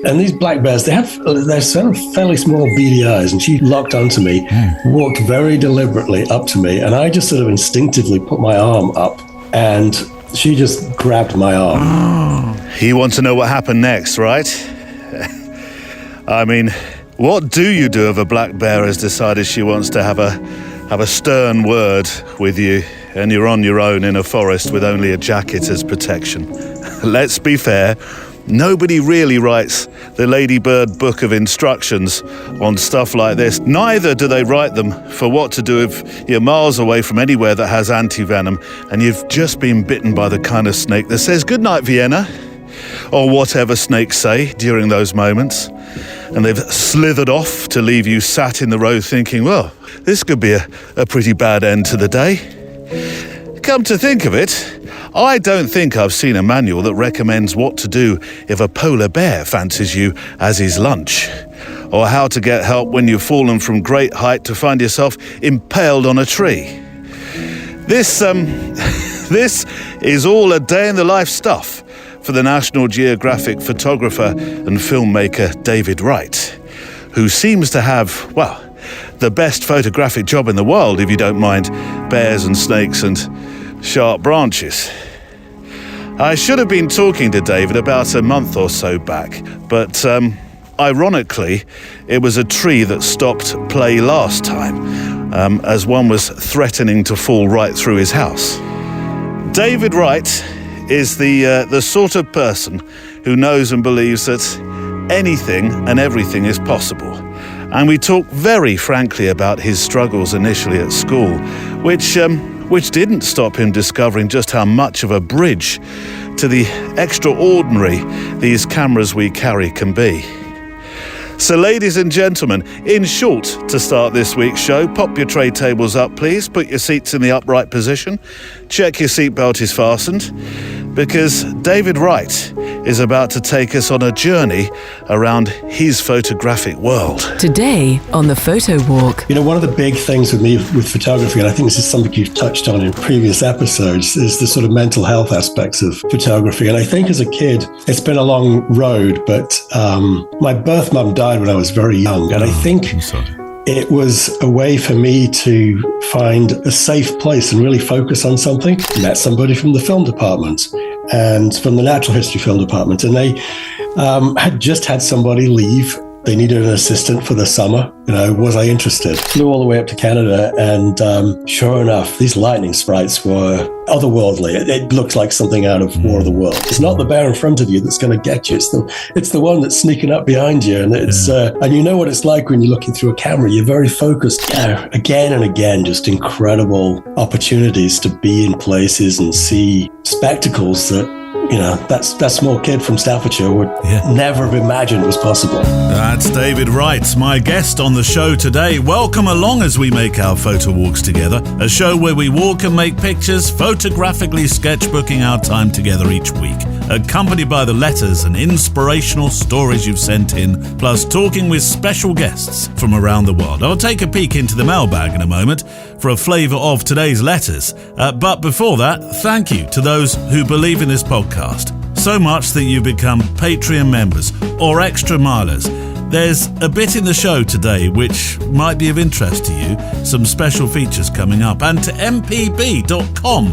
And these black bears, they're sort of fairly small beady eyes. And she locked onto me, walked very deliberately up to me. And I just sort of instinctively put my arm up and she just grabbed my arm. You want to know what happened next, right? I mean, what do you do if a black bear has decided she wants to have a stern word with you and you're on your own in a forest with only a jacket as protection? Let's be fair, nobody really writes the Ladybird Book of Instructions on stuff like this. Neither do they write them for what to do if you're miles away from anywhere that has anti-venom and you've just been bitten by the kind of snake that says, "Good night, Vienna," or whatever snakes say during those moments. And they've slithered off to leave you sat in the road thinking, well, this could be a pretty bad end to the day. Come to think of it, I don't think I've seen a manual that recommends what to do if a polar bear fancies you as his lunch, or how to get help when you've fallen from great height to find yourself impaled on a tree. This is all a day in the life stuff for the National Geographic photographer and filmmaker David Wright, who seems to have, well, the best photographic job in the world, if you don't mind bears and snakes and sharp branches. I should have been talking to David about a month or so back, but ironically, it was a tree that stopped play last time, as one was threatening to fall right through his house. David Wright is the sort of person who knows and believes that anything and everything is possible. And we talk very frankly about his struggles initially at school, which didn't stop him discovering just how much of a bridge to the extraordinary these cameras we carry can be. So ladies and gentlemen, in short, to start this week's show, pop your tray tables up please, put your seats in the upright position, check your seatbelt is fastened, because David Wright is about to take us on a journey around his photographic world. Today on The Photo Walk. You know, one of the big things with me with photography, and I think this is something you've touched on in previous episodes, is the sort of mental health aspects of photography. And I think as a kid, it's been a long road, but my birth mum died when I was very young. And I think it was a way for me to find a safe place and really focus on something. Met somebody from the film department and from the natural history film department, and they had just had somebody leave. They needed an assistant for the summer. You know, was I interested? Flew all the way up to Canada, and sure enough, these lightning sprites were otherworldly. It looked like something out of War of the Worlds. It's not the bear in front of you that's going to get you. It's the one that's sneaking up behind you, and it's and you know what it's like when you're looking through a camera. You're very focused. Yeah, again and again, just incredible opportunities to be in places and see spectacles that, you know, that small kid from Staffordshire would never have imagined was possible. That's David Wright, my guest on the show today. Welcome along as we make our photo walks together, a show where we walk and make pictures, photographically sketchbooking our time together each week, accompanied by the letters and inspirational stories you've sent in, plus talking with special guests from around the world. I'll take a peek into the mailbag in a moment for a flavour of today's letters. But before that, thank you to those who believe in this podcast so much that you become Patreon members or extra milers. There's a bit in the show today which might be of interest to you, some special features coming up, and to mpb.com,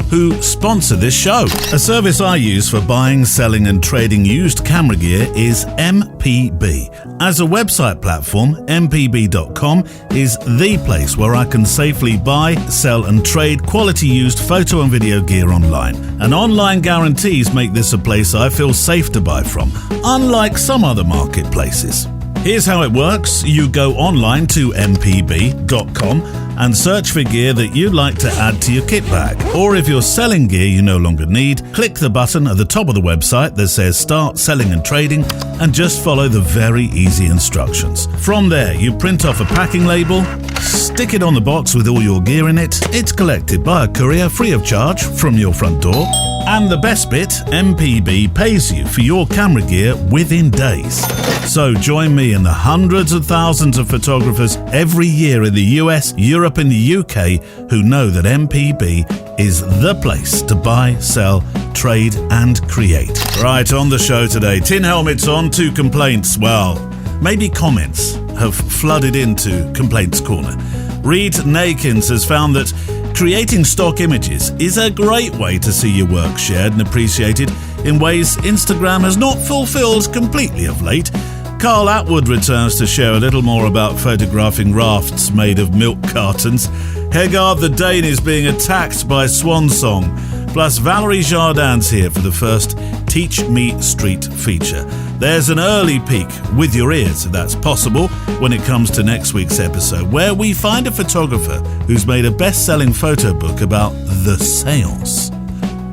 who sponsor this show. A service I use for buying, selling and trading used camera gear is MPB. As a website platform, mpb.com is the place where I can safely buy, sell and trade quality used photo and video gear online. And online guarantees make this a place I feel safe to buy from, unlike some other marketplaces. Here's how it works. You go online to mpb.com and search for gear that you'd like to add to your kit bag. Or if you're selling gear you no longer need, click the button at the top of the website that says Start Selling and Trading and just follow the very easy instructions. From there, you print off a packing label, stick it on the box with all your gear in it. It's collected by a courier free of charge from your front door. And the best bit, MPB pays you for your camera gear within days. So join me and the hundreds of thousands of photographers every year in the US, Europe Europe and the UK who know that MPB is the place to buy, sell, trade and create. Right, on the show today, tin helmets on, 2 complaints. Well, maybe comments have flooded into Complaints Corner. Reed Nakins has found that creating stock images is a great way to see your work shared and appreciated in ways Instagram has not fulfilled completely of late. Carl Atwood returns to share a little more about photographing rafts made of milk cartons. Hegard the Dane is being attacked by Swan Song. Plus, Valerie Jardin's here for the first Teach Me Street feature. There's an early peek with your ears, if that's possible, when it comes to next week's episode, where we find a photographer who's made a best-selling photo book about the seance.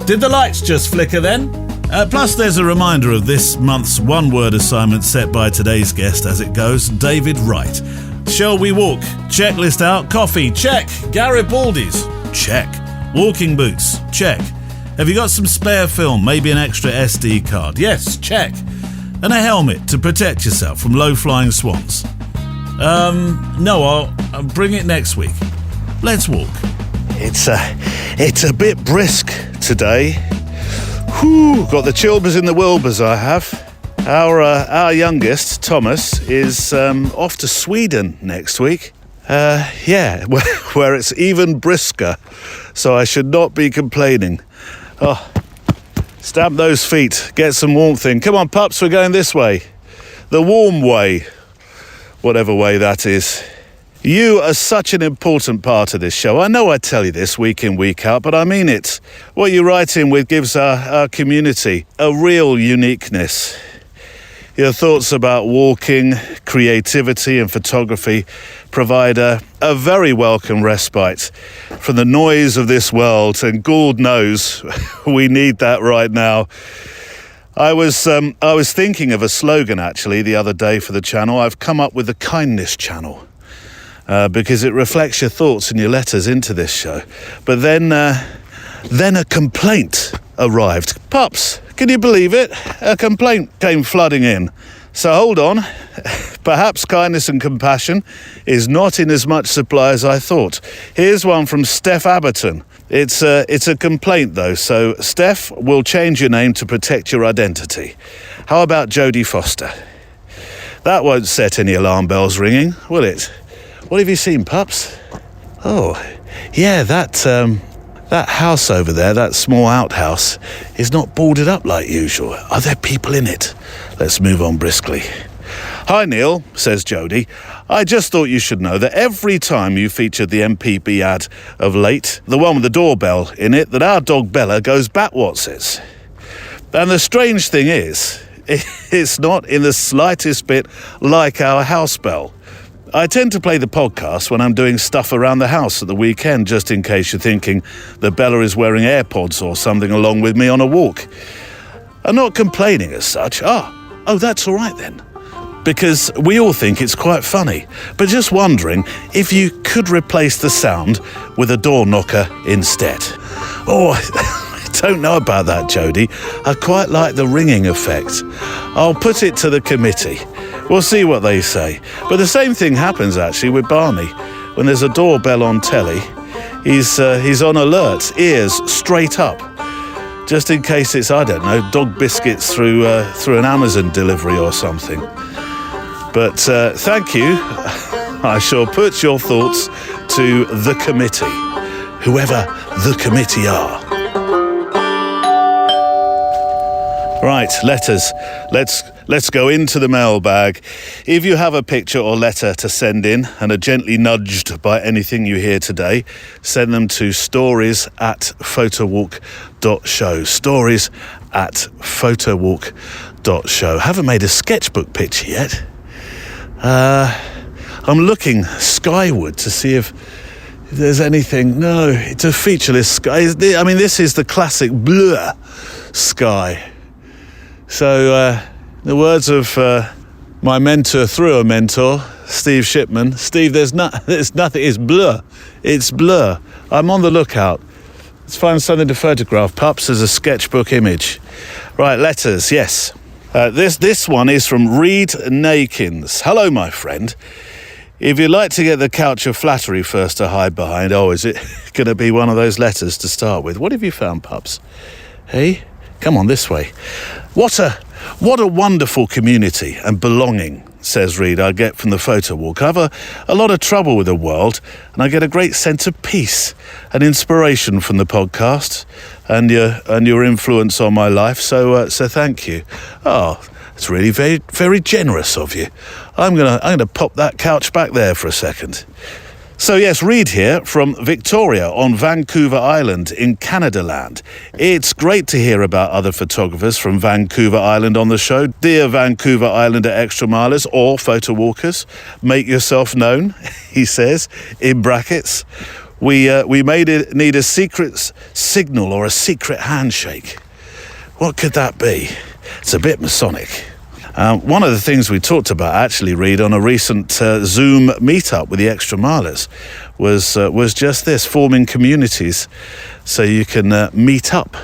Did the lights just flicker then? Plus, there's a reminder of this month's one-word assignment set by today's guest as it goes, David Wright. Shall we walk? Checklist out. Coffee? Check. Garibaldi's? Check. Walking boots? Check. Have you got some spare film? Maybe an extra SD card? Yes, check. And a helmet to protect yourself from low-flying swans? No, I'll bring it next week. Let's walk. It's a bit brisk today. Whew, got the chilbers in the wilbers I have. Our youngest, Thomas, is off to Sweden next week. Where it's even brisker, so I should not be complaining. Oh, stamp those feet, get some warmth in. Come on, pups, we're going this way. The warm way, whatever way that is. You are such an important part of this show. I know I tell you this week in, week out, but I mean it. What you write in with gives our community a real uniqueness. Your thoughts about walking, creativity and photography provide a very welcome respite from the noise of this world, and Gould knows we need that right now. I was thinking of a slogan actually the other day for the channel. I've come up with the Kindness Channel. Because it reflects your thoughts and your letters into this show. But then a complaint arrived. Pups, can you believe it? A complaint came flooding in. So hold on. Perhaps kindness and compassion is not in as much supply as I thought. Here's one from Steph Aberton. It's a complaint though, so Steph, we'll change your name to protect your identity. How about Jodie Foster? That won't set any alarm bells ringing, will it? What have you seen, pups? Oh, yeah, that house over there, that small outhouse, is not boarded up like usual. Are there people in it? Let's move on briskly. Hi, Neil, says Jodie. I just thought you should know that every time you featured the MPB ad of late, the one with the doorbell in it, that our dog Bella goes bat-watsits. And the strange thing is, it's not in the slightest bit like our house bell. I tend to play the podcast when I'm doing stuff around the house at the weekend, just in case you're thinking that Bella is wearing AirPods or something along with me on a walk. I'm not complaining as such. Oh, that's all right then. Because we all think it's quite funny, but just wondering if you could replace the sound with a door knocker instead. Oh, I don't know about that, Jodie. I quite like the ringing effect. I'll put it to the committee. We'll see what they say. But the same thing happens actually with Barney. When there's a doorbell on telly, he's on alert, ears straight up, just in case it's, I don't know, dog biscuits through an Amazon delivery or something. But thank you. I shall put your thoughts to the committee, whoever the committee are. Right, letters. Let's go into the mailbag. If you have a picture or letter to send in and are gently nudged by anything you hear today, send them to stories@photowalk.show. Stories@photowalk.show. Haven't made a sketchbook picture yet. I'm looking skyward to see if there's anything. No, it's a featureless sky. I mean, this is the classic blur sky. So, the words of my mentor through a mentor, Steve Shipman. Steve, there's nothing. It's blur. It's blur. I'm on the lookout. Let's find something to photograph, pups, as a sketchbook image. Right, letters, yes. This one is from Reed Nakins. Hello, my friend. If you'd like to get the couch of flattery first to hide behind, is it going to be one of those letters to start with? What have you found, pups? Hey, come on this way. What a wonderful community and belonging, says Reed, I get from the photo walk. I have a lot of trouble with the world, and I get a great sense of peace and inspiration from the podcast and your influence on my life. So thank you. It's really very, very generous of you. I'm gonna pop that couch back there for a second. So yes, Reed here from Victoria on Vancouver Island in Canada land. It's great to hear about other photographers from Vancouver Island on the show. Dear Vancouver Islander extra milers or photo walkers, make yourself known, he says, in brackets. We may need a secret signal or a secret handshake. What could that be? It's a bit Masonic. One of the things we talked about, actually, Reed, on a recent Zoom meetup with the extra milers was just this, forming communities so you can meet up.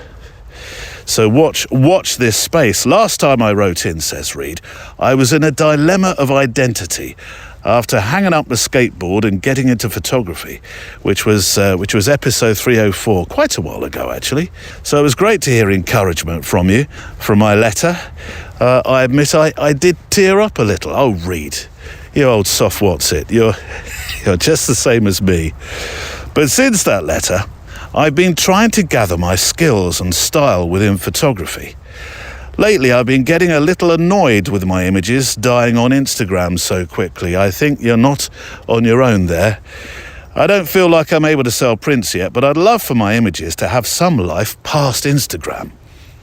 So watch this space. Last time I wrote in, says Reed, I was in a dilemma of identity after hanging up the skateboard and getting into photography, which was episode 304, quite a while ago, actually. So it was great to hear encouragement from you, from my letter. I admit I did tear up a little. Oh, Reed, you old soft what's-it, you're just the same as me. But since that letter, I've been trying to gather my skills and style within photography. Lately, I've been getting a little annoyed with my images dying on Instagram so quickly. I think you're not on your own there. I don't feel like I'm able to sell prints yet, but I'd love for my images to have some life past Instagram.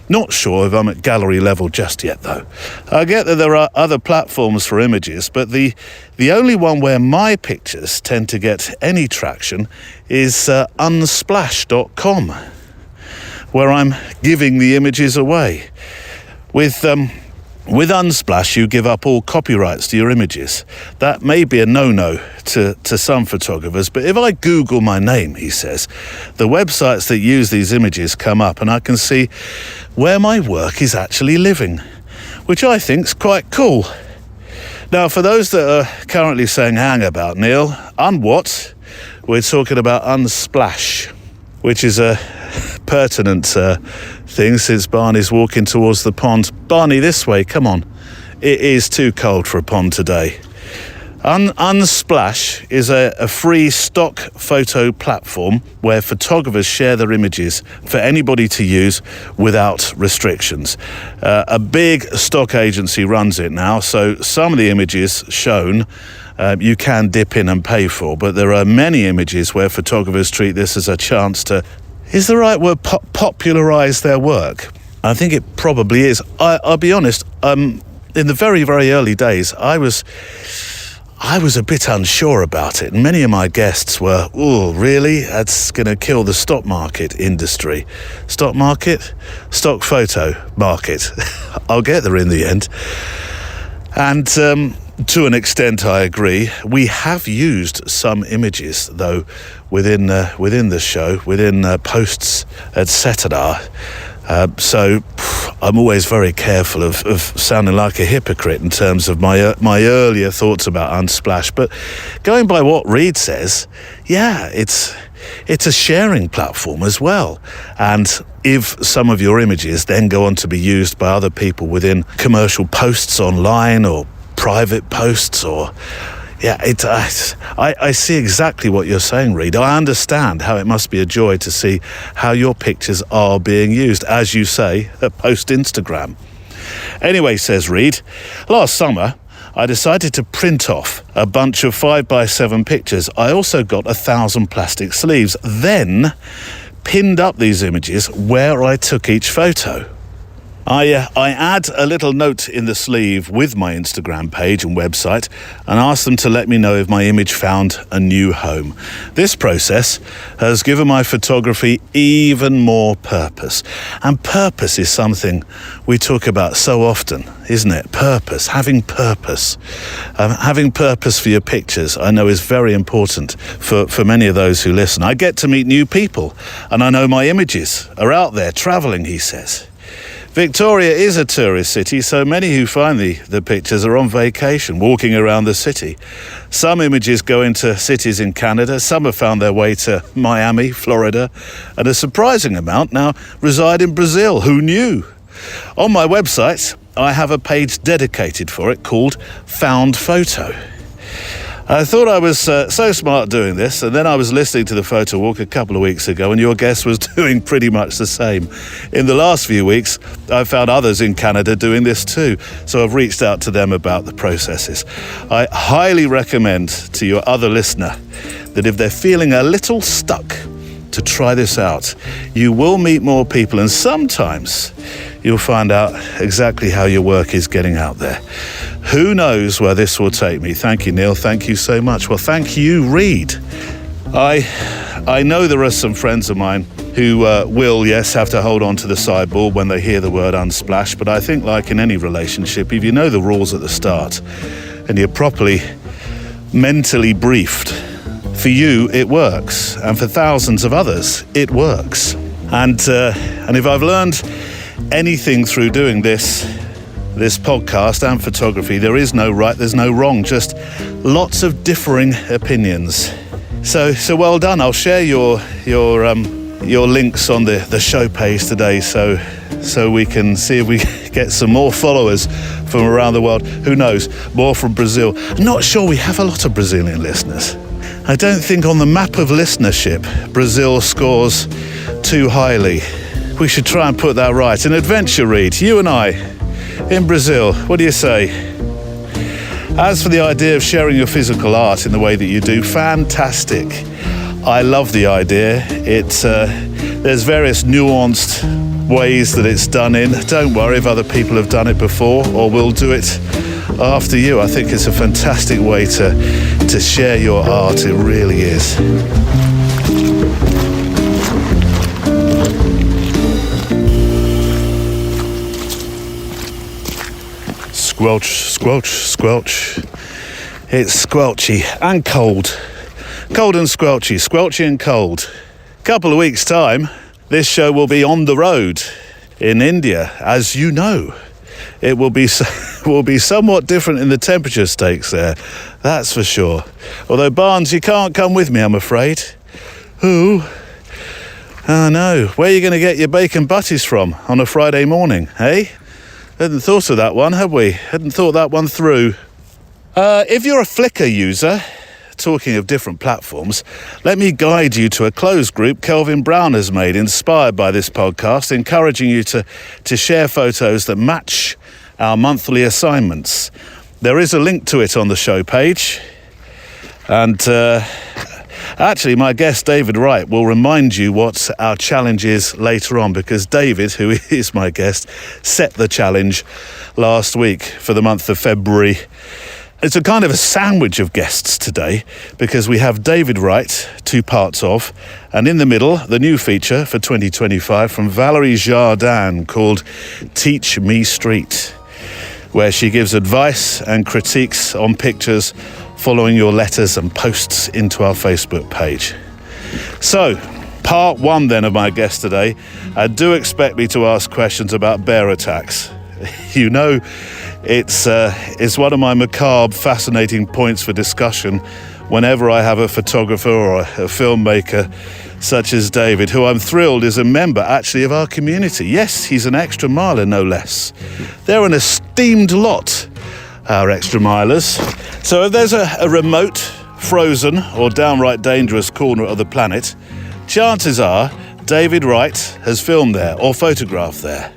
Not sure if I'm at gallery level just yet, though. I get that there are other platforms for images, but the only one where my pictures tend to get any traction is unsplash.com, where I'm giving the images away. With Unsplash, you give up all copyrights to your images. That may be a no-no to some photographers, but if I Google my name, he says, the websites that use these images come up and I can see where my work is actually living, which I think's quite cool. Now, for those that are currently saying, hang about, Neil, what? We're talking about Unsplash, which is a pertinent thing since Barney's walking towards the pond. Barney, this way, come on. It is too cold for a pond today. Unsplash is a free stock photo platform where photographers share their images for anybody to use without restrictions. A big stock agency runs it now, so some of the images shown you can dip in and pay for, but there are many images where photographers treat this as a chance to, is the right word, popularise their work? I think it probably is. I'll be honest, in the very, very early days, I was a bit unsure about it, and many of my guests were, oh, really? That's going to kill the stock market industry. Stock market? Stock photo market. I'll get there in the end. And to an extent, I agree. We have used some images, though, within the show, within posts, etc. So I'm always very careful of sounding like a hypocrite in terms of my earlier thoughts about Unsplash. But going by what Reed says, yeah, it's a sharing platform as well. And if some of your images then go on to be used by other people within commercial posts online or private posts or... Yeah, I see exactly what you're saying, Reed. I understand how it must be a joy to see how your pictures are being used, as you say, post-Instagram. Anyway, says Reed, last summer, I decided to print off a bunch of 5x7 pictures. I also got 1,000 plastic sleeves, then pinned up these images where I took each photo. I add a little note in the sleeve with my Instagram page and website and ask them to let me know if my image found a new home. This process has given my photography even more purpose. And purpose is something we talk about so often, isn't it? Purpose, having purpose. Having purpose for your pictures, I know, is very important for many of those who listen. I get to meet new people and I know my images are out there traveling, he says. Victoria is a tourist city, so many who find the pictures are on vacation, walking around the city. Some images go into cities in Canada, some have found their way to Miami, Florida, and a surprising amount now reside in Brazil. Who knew? On my website, I have a page dedicated for it called Found Photo. I thought I was so smart doing this, and then I was listening to the photo walk a couple of weeks ago, and your guest was doing pretty much the same. In the last few weeks, I've found others in Canada doing this too, so I've reached out to them about the processes. I highly recommend to your other listener that if they're feeling a little stuck, to try this out. You will meet more people, and sometimes you'll find out exactly how your work is getting out there. Who knows where this will take me? Thank you, Neil. Thank you so much. Well, thank you, Reed. I know there are some friends of mine who will, yes, have to hold on to the sideboard when they hear the word unsplash, but I think, like in any relationship, if you know the rules at the start and you're properly mentally briefed, for you, it works, and for thousands of others, it works. And if I've learned anything through doing this podcast and photography, there is no right, there's no wrong, just lots of differing opinions. So well done. I'll share your links on the show page today, so we can see if we get some more followers from around the world. Who knows? More from Brazil. I'm not sure we have a lot of Brazilian listeners. I don't think on the map of listenership, Brazil scores too highly. We should try and put that right. An adventure, Reed, you and I, in Brazil. What do you say? As for the idea of sharing your physical art in the way that you do, fantastic. I love the idea. There's various nuanced ways that it's done in. Don't worry if other people have done it before or will do it after you. I think it's a fantastic way to share your art. It really is. Squelch, squelch, squelch. It's squelchy and cold. Cold and squelchy, squelchy and cold. Couple of weeks' time, this show will be on the road in India, as you know. It will be somewhat different in the temperature stakes there, that's for sure. Although, Barnes, you can't come with me, I'm afraid. Who? Oh no, where are you going to get your bacon butties from on a Friday morning, eh? Hadn't thought of that one, have we? Hadn't thought that one through. If you're a Flickr user, talking of different platforms, let me guide you to a closed group Kelvin Brown has made, inspired by this podcast, encouraging you to share photos that match our monthly assignments. There is a link to it on the show page. And actually, my guest, David Wright, will remind you what our challenge is later on, because David, who is my guest, set the challenge last week for the month of February. It's a kind of a sandwich of guests today, because we have David Wright, 2 parts of, and in the middle, the new feature for 2025 from Valerie Jardin called Teach Me Street, where she gives advice and critiques on pictures following your letters and posts into our Facebook page. So, part 1 then of my guest today, do expect me to ask questions about bear attacks. You know, it's one of my macabre, fascinating points for discussion whenever I have a photographer or a filmmaker such as David, who I'm thrilled is a member actually of our community. Yes, he's an extra miler, no less. They're an esteemed lot, our extra milers. So if there's a remote, frozen or downright dangerous corner of the planet, chances are David Wright has filmed there or photographed there.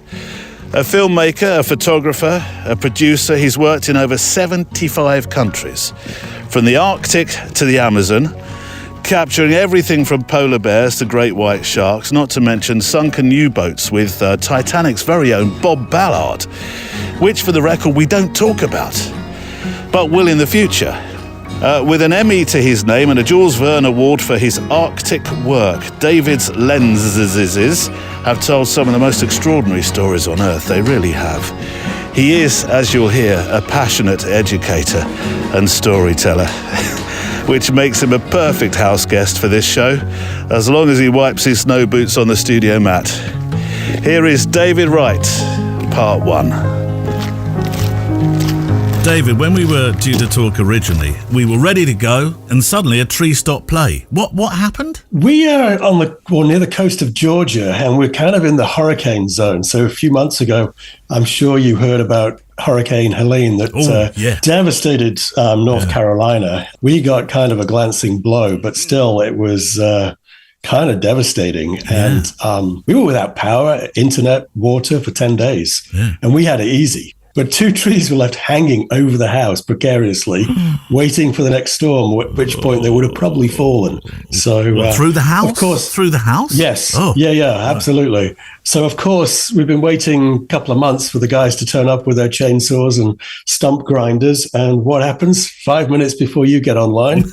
A filmmaker, a photographer, a producer, he's worked in over 75 countries, from the Arctic to the Amazon, capturing everything from polar bears to great white sharks, not to mention sunken U-boats with Titanic's very own Bob Ballard, which, for the record, we don't talk about, but will in the future. With an Emmy to his name and a Jules Verne Award for his Arctic work, David's lenses have told some of the most extraordinary stories on Earth. They really have. He is, as you'll hear, a passionate educator and storyteller, which makes him a perfect house guest for this show, as long as he wipes his snow boots on the studio mat. Here is David Wright part 1. David, when we were due to talk originally, we were ready to go, and suddenly a tree stopped play. What happened? We are near the coast of Georgia, and we're kind of in the hurricane zone. So a few months ago, I'm sure you heard about Hurricane Helene that devastated North Carolina. We got kind of a glancing blow, but still it was kind of devastating. Yeah. And we were without power, internet, water for 10 days, and we had it easy. But 2 trees were left hanging over the house precariously, waiting for the next storm, at which point they would have probably fallen. So through the house? Of course. Through the house? Yes. Oh. Yeah, absolutely. So, of course, we've been waiting a couple of months for the guys to turn up with their chainsaws and stump grinders. And what happens? 5 minutes before you get online,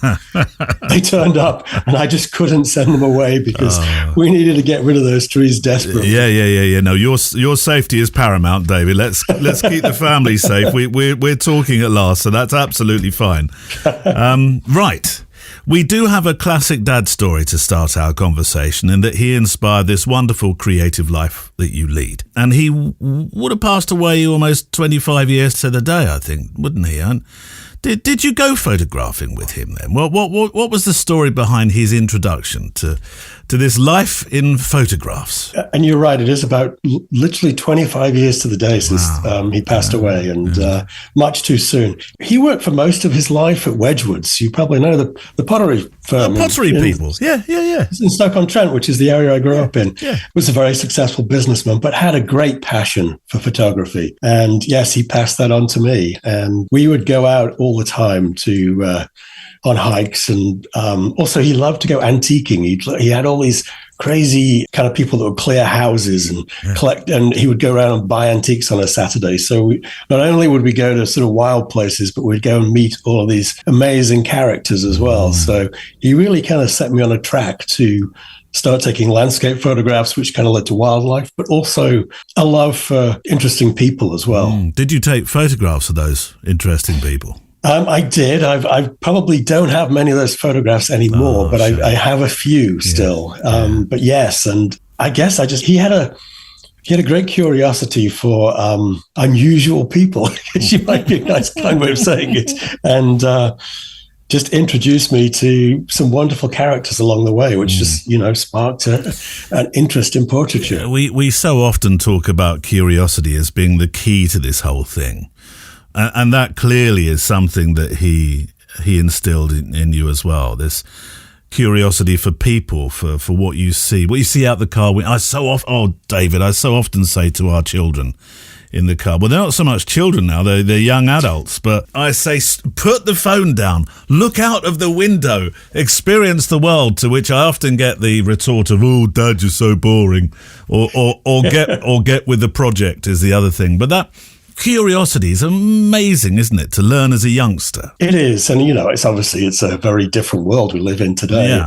they turned up, and I just couldn't send them away because we needed to get rid of those trees desperately. Yeah. No, your safety is paramount, David. Let's keep the family safe. We're talking at last, so that's absolutely fine. Right. We do have a classic dad story to start our conversation, in that he inspired this wonderful creative life that you lead. And he would have passed away almost 25 years to the day, I think, wouldn't he? And did you go photographing with him then? What was the story behind his introduction to this life in photographs? And you're right, it is about literally 25 years to the day since he passed away, and much too soon. He worked for most of his life at Wedgwood's. You probably know the pottery firm. People. Yeah. In Stoke-on-Trent, which is the area I grew up in. Yeah. Was a very successful businessman, but had a great passion for photography. And yes, he passed that on to me. And we would go out all the time to on hikes, and also he loved to go antiquing. He had all these crazy kind of people that would clear houses and collect, and he would go around and buy antiques on a Saturday. So not only would we go to sort of wild places, but we'd go and meet all of these amazing characters as well. So he really kind of set me on a track to start taking landscape photographs, which kind of led to wildlife, but also a love for interesting people as well. Did you take photographs of those interesting people? I did. I probably don't have many of those photographs anymore, but I have a few still. But yes, and I guess he had a great curiosity for unusual people, which might be a nice kind way of saying it, and just introduced me to some wonderful characters along the way, which just sparked an interest in portraiture. We so often talk about curiosity as being the key to this whole thing. And that clearly is something that he instilled in you as well. This curiosity for people, for what you see out the car. David, I so often say to our children in the car, well, they're not so much children now, they're young adults, but I say, put the phone down, look out of the window, experience the world, to which I often get the retort of, oh, Dad, you're so boring, or get with the project is the other thing. But that curiosity is amazing, isn't it, to learn as a youngster? It is, and it's a very different world we live in today.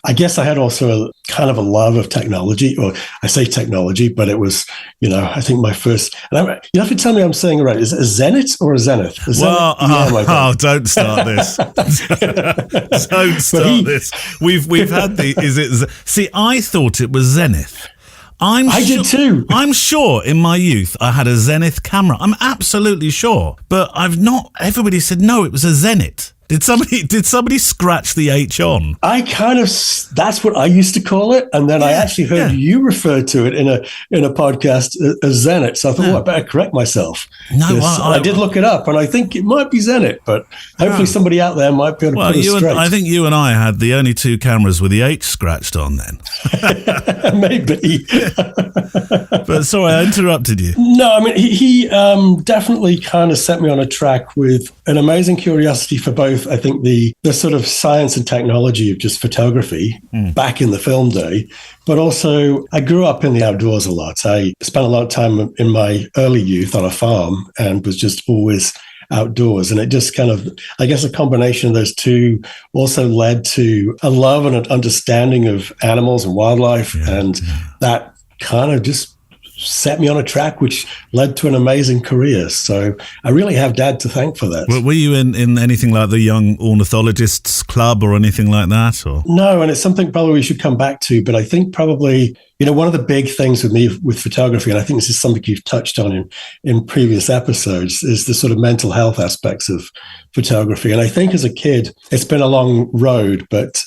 I guess I had also a kind of a love of technology, or I say technology, but it was, I think my first. And you have to tell me I'm saying it right. Is it a Zenith or a Zenith? Don't start this. Don't start this. We've had the. Is it? See, I thought it was Zenith. I did too. I'm sure in my youth I had a Zenith camera. I'm absolutely sure. But I've not. Everybody said no, it was a Zenith. Did somebody scratch the H on? That's what I used to call it, and then I actually heard you refer to it in a podcast as Zenith. So I thought, I better correct myself. No, I did look it up, and I think it might be Zenith, but hopefully somebody out there might be able to put it straight. I think you and I had the only two cameras with the H scratched on then. Maybe. But sorry, I interrupted you. No, I mean, he definitely kind of set me on a track with an amazing curiosity for both, I think, the sort of science and technology of just photography back in the film day, but also I grew up in the outdoors a lot. I spent a lot of time in my early youth on a farm and was just always outdoors. And it just kind of, I guess, a combination of those two also led to a love and an understanding of animals and wildlife. And that kind of just set me on a track which led to an amazing career. So I really have Dad to thank for that. Were you in anything like the Young Ornithologists Club or anything like that? Or No, and it's something probably we should come back to, but I think probably, one of the big things with me with photography, and I think this is something you've touched on in previous episodes, is the sort of mental health aspects of photography. And I think as a kid, it's been a long road, but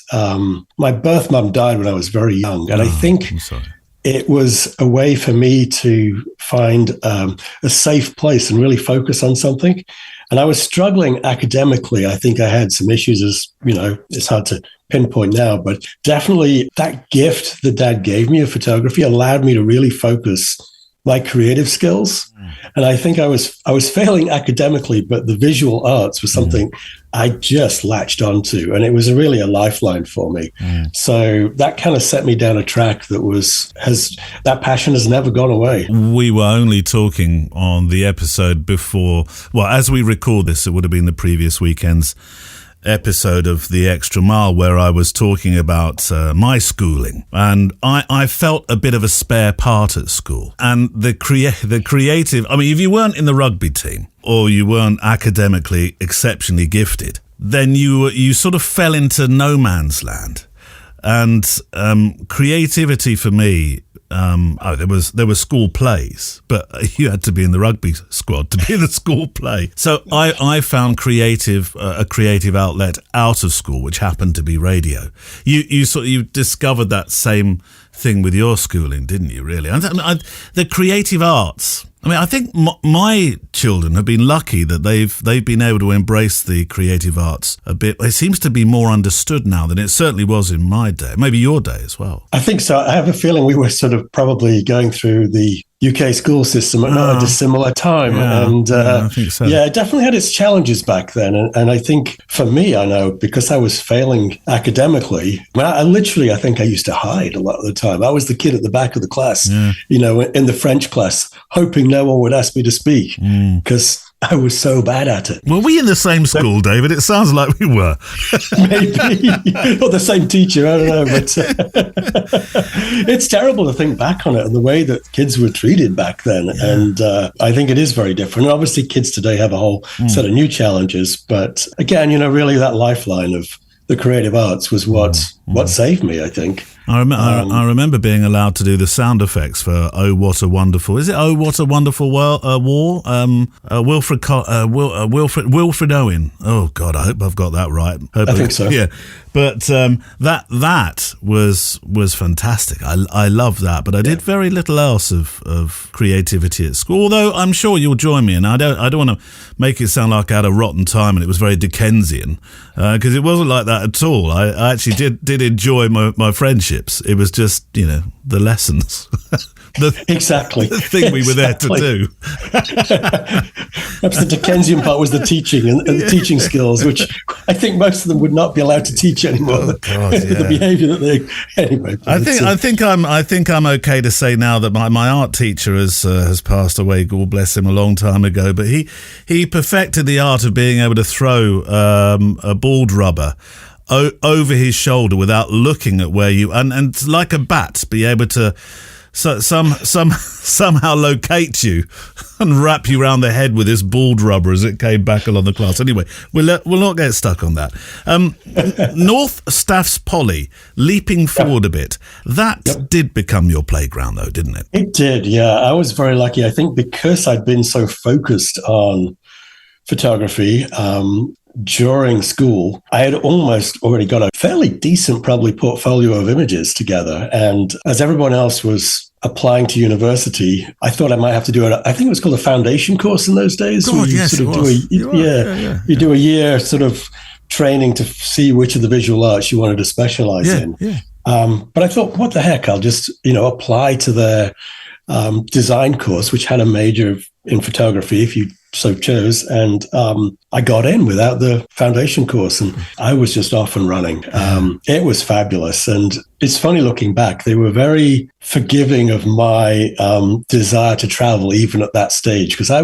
my birth mum died when I was very young. And I think it was a way for me to find a safe place and really focus on something. And I was struggling academically. I think I had some issues, as it's hard to pinpoint now, but definitely that gift that Dad gave me of photography allowed me to really focus my creative skills. And I think I was failing academically, but the visual arts was something I just latched onto, and it was really a lifeline for me. So that kind of set me down a track that passion has never gone away. We were only talking on the episode before, well, as we record this, it would have been the previous weekend's episode of The Extra Mile, where I was talking about my schooling, and I felt a bit of a spare part at school. And the creative, I mean, if you weren't in the rugby team or you weren't academically exceptionally gifted, then you sort of fell into no man's land. And creativity for me, there were school plays, but you had to be in the rugby squad to be in the school play. So I found a creative outlet out of school, which happened to be radio. You discovered that same thing with your schooling, didn't you? Really, the creative arts. I mean, I think my children have been lucky that they've been able to embrace the creative arts a bit. It seems to be more understood now than it certainly was in my day, maybe your day as well. I think so. I have a feeling we were sort of probably going through the UK school system at not a dissimilar time. I think so. Yeah, it definitely had its challenges back then. And I think for me, I know, because I was failing academically, I think I used to hide a lot of the time. I was the kid at the back of the class, in the French class, hoping no one would ask me to speak because I was so bad at it. Were we in the same school, David? It sounds like we were. Maybe. Or the same teacher, I don't know. But it's terrible to think back on it and the way that kids were treated back then. Yeah. And I think it is very different. And obviously, kids today have a whole set of new challenges. But again, really that lifeline of the creative arts was what saved me, I think. I remember being allowed to do the sound effects for "Oh What a Wonderful." Is it "Oh What a Wonderful War"? Wilfred Owen. Oh God, I hope I've got that right. I think so. Yeah, but that was fantastic. I love that, but I did very little else of creativity at school. Although I'm sure you'll join me, and I don't want to make it sound like I had a rotten time and it was very Dickensian, because it wasn't like that at all. I actually did enjoy my friendships. It was just, the lessons. Exactly. The thing we were there to do. Perhaps the Dickensian part was the teaching and the teaching skills, which I think most of them would not be allowed to teach anymore. Oh, God, yeah. The behaviour that they anyway. I think I'm okay to say now that my art teacher has passed away. God bless him, a long time ago. But he perfected the art of being able to throw a balled rubber over his shoulder without looking at where you and like a bat be able to somehow locate you and wrap you around the head with this balled rubber as it came back along the class. Anyway, we'll not get stuck on that. North Staffs Poly, leaping forward a bit, that did become your playground though, didn't it? It did, yeah. I was very lucky. I think because I'd been so focused on photography, during school, I had almost already got a fairly decent, probably, portfolio of images together. And as everyone else was applying to university, I thought I might have to do I think it was called a foundation course in those days. God, yes, it was. You do a year sort of training to see which of the visual arts you wanted to specialize in. Yeah. But I thought, what the heck? I'll just, apply to their design course, which had a major in photography, if you so chose, and I got in without the foundation course, and I was just off and running. It was fabulous, and it's funny looking back. They were very forgiving of my desire to travel, even at that stage, because I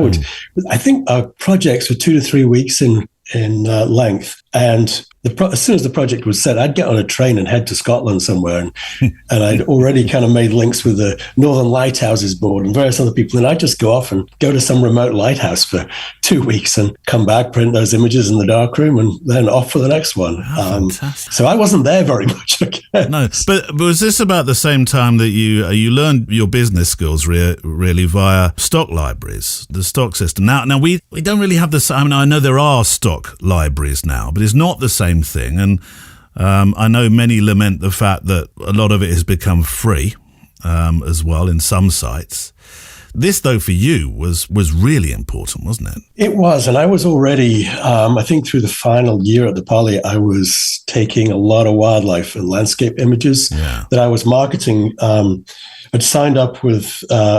think our projects were 2 to 3 weeks in length, And as soon as the project was set, I'd get on a train and head to Scotland somewhere. And I'd already kind of made links with the Northern Lighthouses Board and various other people. And I'd just go off and go to some remote lighthouse for 2 weeks and come back, print those images in the darkroom, and then off for the next one. So I wasn't there very much. No, but was this about the same time that you learned your business skills really via stock libraries, the stock system? Now we don't really have the. I mean, I know there are stock libraries now, but it's not the same thing. And I know many lament the fact that a lot of it has become free as well in some sites. This, though, for you was really important, wasn't it? It was. And I was already, I think through the final year at the Poly, I was taking a lot of wildlife and landscape images that I was marketing. I'd signed up with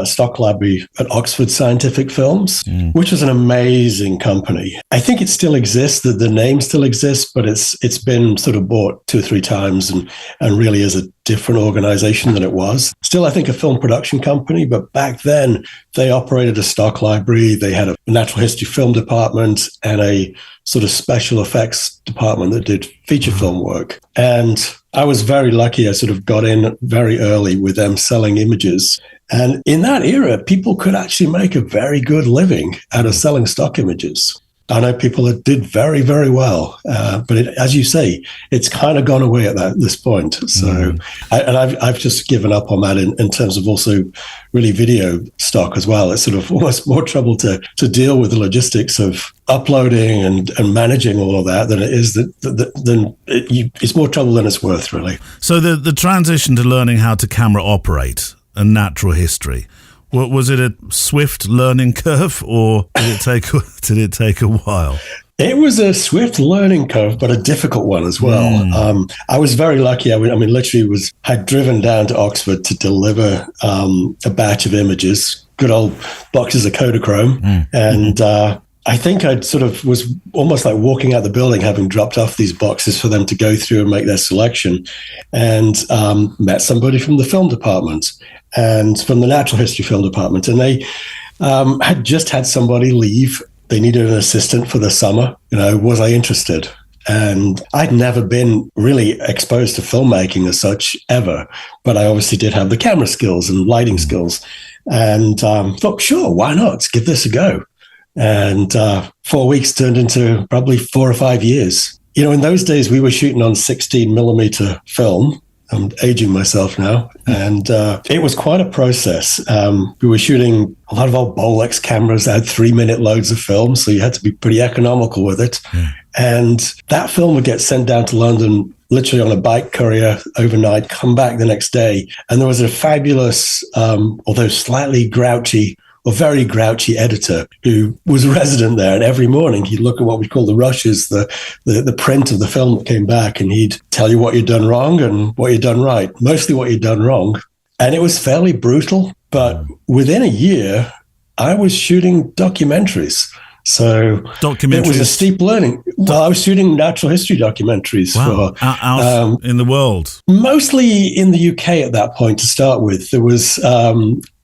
Stock Library at Oxford Scientific Films, which was an amazing company. I think it still exists, the name still exists, but it's been sort of bought 2 or 3 times and really is a different organization than it was. Still, I think a film production company, but back then they operated a stock library. They had a natural history film department and a sort of special effects department that did feature film work. And I was very lucky. I sort of got in very early with them selling images. And in that era, people could actually make a very good living out of selling stock images. I know people that did very, very well. But as you say, it's kind of gone away at this point. So, I've just given up on that in terms of also really video stock as well. It's sort of almost more trouble to deal with the logistics of uploading and managing all of that than it is it's more trouble than it's worth, really. So the transition to learning how to camera operate and natural history, was it a swift learning curve, or did it take a while? It was a swift learning curve, but a difficult one as well. I was very lucky. I mean, literally had driven down to Oxford to deliver a batch of images, good old boxes of Kodachrome, and I think I sort of was almost like walking out the building, having dropped off these boxes for them to go through and make their selection, and met somebody from the film department and from the natural history film department. And they had just had somebody leave. They needed an assistant for the summer. Was I interested? And I'd never been really exposed to filmmaking as such ever, but I obviously did have the camera skills and lighting skills, and thought, sure, why not? Give this a go. And 4 weeks turned into probably 4 or 5 years. In those days, we were shooting on 16 millimeter film. I'm aging myself now. And it was quite a process. We were shooting a lot of old Bolex cameras that had 3-minute loads of film, so you had to be pretty economical with it. And that film would get sent down to London literally on a bike courier overnight, come back the next day. And there was a fabulous, although slightly grouchy, or very grouchy editor who was a resident there. And every morning he'd look at what we call the rushes, the print of the film that came back, and he'd tell you what you'd done wrong and what you'd done right, mostly what you'd done wrong. And it was fairly brutal, but within a year, I was shooting documentaries. So it was a steep learning. Well, I was shooting natural history documentaries for out in the world, mostly in the UK at that point to start with. There was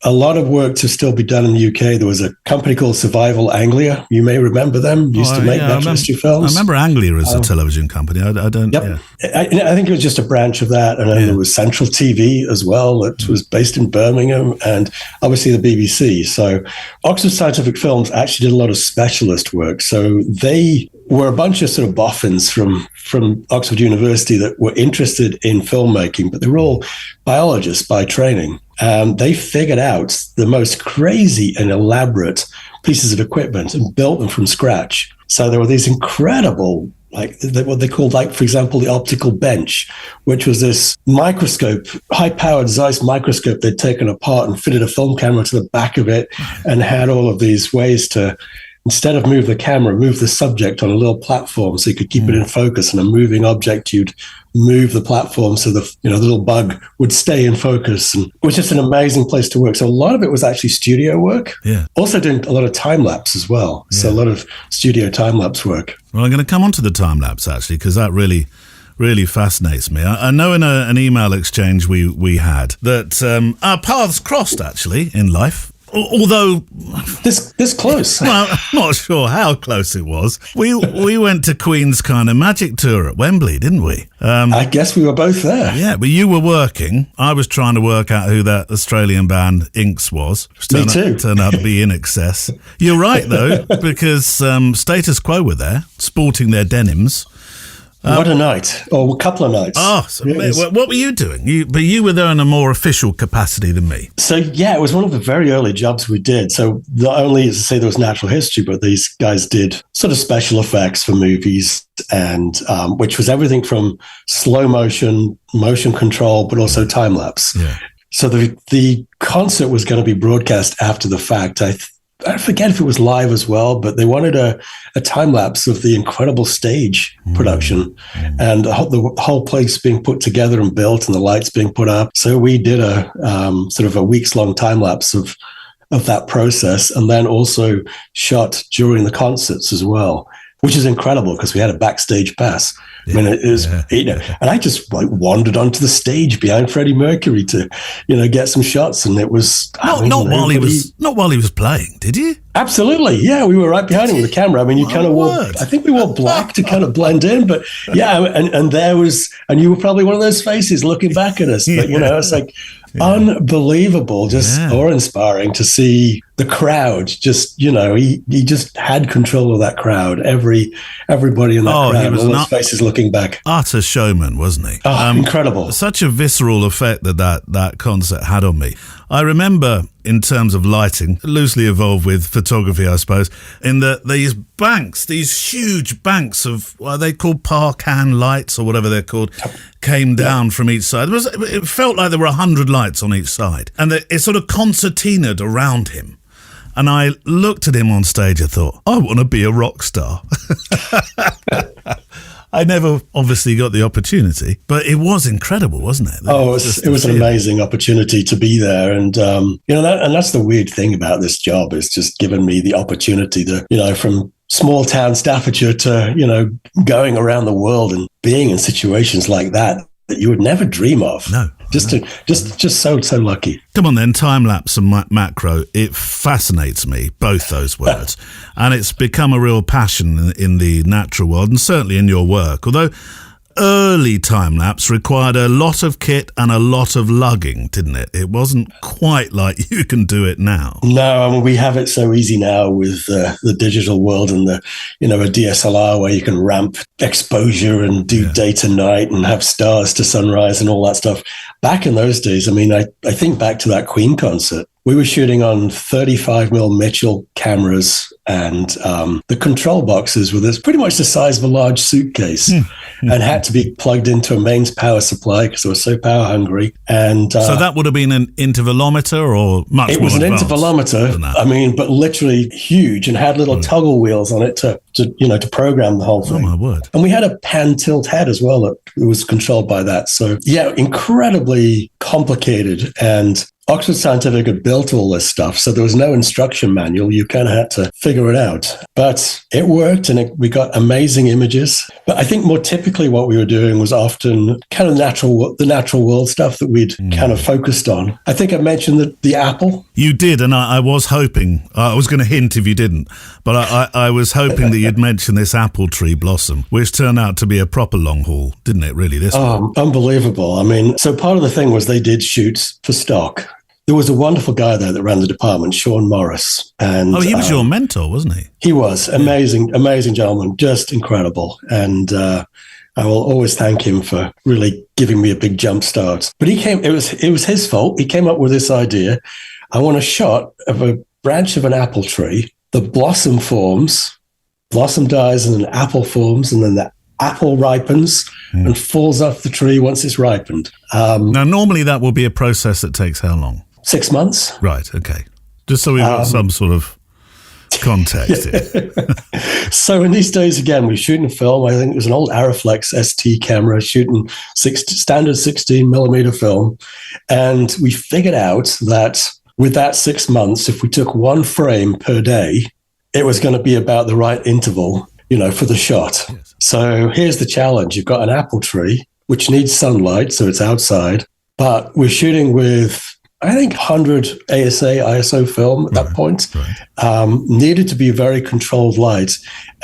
a lot of work to still be done in the UK. There was a company called Survival Anglia. You may remember them. Used to make natural history films. I remember Anglia as a television company. I don't. Yep. Yeah. I think it was just a branch of that. And then there was Central TV as well, that was based in Birmingham, and obviously the BBC. So Oxford Scientific Films actually did a lot of specialist work. So they were a bunch of sort of boffins from Oxford University that were interested in filmmaking, but they were all biologists by training. They figured out the most crazy and elaborate pieces of equipment and built them from scratch. So there were these incredible, what they called, for example, the optical bench, which was this microscope, high-powered Zeiss microscope they'd taken apart and fitted a film camera to the back of it, and had all of these ways to, instead of move the camera, move the subject on a little platform so you could keep it in focus, and a moving object, you'd move the platform so the little bug would stay in focus. And it was just an amazing place to work. So a lot of it was actually studio work. Yeah. Also doing a lot of time lapse as well. Yeah. So a lot of studio time lapse work. Well, I'm going to come on to the time lapse actually, because that really fascinates me. I know in an email exchange we had that our paths crossed actually in life. Although This close. well, I'm not sure how close it was. We went to Queen's kind of magic tour at Wembley, didn't we? I guess we were both there. Yeah, but you were working. I was trying to work out who that Australian band Inks was. Me too. Turned out to be In Excess. You're right, though, because Status Quo were there, sporting their denims. What a night, or a couple of nights. Oh, so what were you doing? You were there in a more official capacity than me. So, yeah, it was one of the very early jobs we did. So not only, as I say, there was natural history, but these guys did sort of special effects for movies, and which was everything from slow motion control, but also time lapse. Yeah. So the concert was going to be broadcast after the fact. I forget if it was live as well, but they wanted a time lapse of the incredible stage production and the whole place being put together and built and the lights being put up. So we did a sort of a weeks long time lapse of that process, and then also shot during the concerts as well, which is incredible because we had a backstage pass. I mean, it was, and I just like wandered onto the stage behind Freddie Mercury to, get some shots. And it was not while he was playing, did you? Absolutely. Yeah. We were right behind him with the camera. I mean, you kind of wore, I think we wore black to kind of blend in, but yeah. And you were probably one of those faces looking back at us, but it's like unbelievable, just awe-inspiring to see the crowd. Just, he just had control of that crowd. Everybody in that crowd, all those faces looking back. Utter showman, wasn't he? Oh, incredible. Such a visceral effect that concert had on me. I remember, in terms of lighting, loosely evolved with photography, I suppose, in that these huge banks of, what are they called, Parkan lights or whatever they're called, came down from each side. It felt like there were 100 lights on each side. And it sort of concertinaed around him. And I looked at him on stage and thought, I want to be a rock star. I never obviously got the opportunity, but it was incredible, wasn't it? It was an amazing opportunity to be there. And, and that's the weird thing about this job, is just given me the opportunity to, from small town Staffordshire to, going around the world and being in situations like that you would never dream of. No. Just so lucky. Come on then, time lapse and macro. It fascinates me, both those words. And it's become a real passion in the natural world and certainly in your work. Although early time lapse required a lot of kit and a lot of lugging, didn't it? It wasn't quite like you can do it now. No, I mean, we have it so easy now with the digital world and a DSLR where you can ramp exposure and do day to night and have stars to sunrise and all that stuff. Back in those days, I mean, I think back to that Queen concert. We were shooting on 35mm Mitchell cameras, and the control boxes were pretty much the size of a large suitcase and had to be plugged into a mains power supply because they were so power hungry. And so that would have been an intervalometer or much more It was an advanced intervalometer, I mean, but literally huge, and had little toggle wheels on it to program the whole thing. Oh, my word. And we had a pan tilt head as well that was controlled by that. So, yeah, incredibly complicated. And Oxford Scientific had built all this stuff, so there was no instruction manual. You kind of had to figure it out. But it worked, and we got amazing images. But I think more typically what we were doing was often kind of the natural world stuff that we'd kind of focused on. I think I mentioned the apple. You did, and I was hoping, I was going to hint if you didn't, but I was hoping that you'd mention this apple tree blossom, which turned out to be a proper long haul, didn't it, really, this one? Unbelievable. I mean, so part of the thing was they did shoot for stock. There was a wonderful guy there that ran the department, Sean Morris. And he was your mentor, wasn't he? He was. Amazing gentleman, just incredible. And I will always thank him for really giving me a big jump start. But it was his fault. He came up with this idea. I want a shot of a branch of an apple tree. The blossom forms, blossom dies, and an apple forms, and then the apple ripens and falls off the tree once it's ripened. Now, normally that will be a process that takes how long? 6 months. Right, okay. Just so we've got some sort of context here. So in these days, again, we're shooting film. I think it was an old Ariflex ST camera shooting standard 16mm film. And we figured out that with that 6 months, if we took one frame per day, it was going to be about the right interval, for the shot. Yes. So here's the challenge. You've got an apple tree, which needs sunlight, so it's outside. But we're shooting with I think 100 ASA, ISO film at that point. Needed to be very controlled light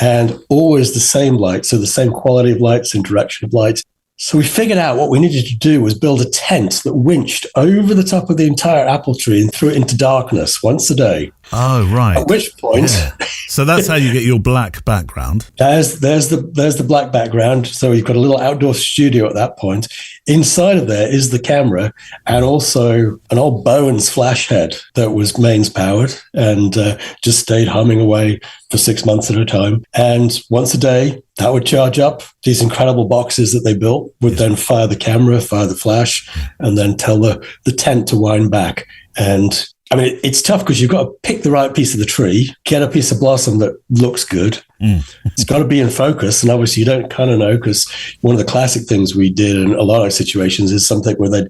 and always the same light. So the same quality of light, same direction of light. So we figured out what we needed to do was build a tent that winched over the top of the entire apple tree and threw it into darkness once a day. Oh, right. At which point... Yeah. So that's how you get your black background. There's the black background. So you've got a little outdoor studio at that point. Inside of there is the camera and also an old Bowens flash head that was mains powered and just stayed humming away for 6 months at a time. And once a day, that would charge up. These incredible boxes that they built would then fire the camera, fire the flash, and then tell the tent to wind back. And I mean, it's tough because you've got to pick the right piece of the tree, get a piece of blossom that looks good. It's got to be in focus. And obviously you don't kind of know, because one of the classic things we did in a lot of situations is something where they'd,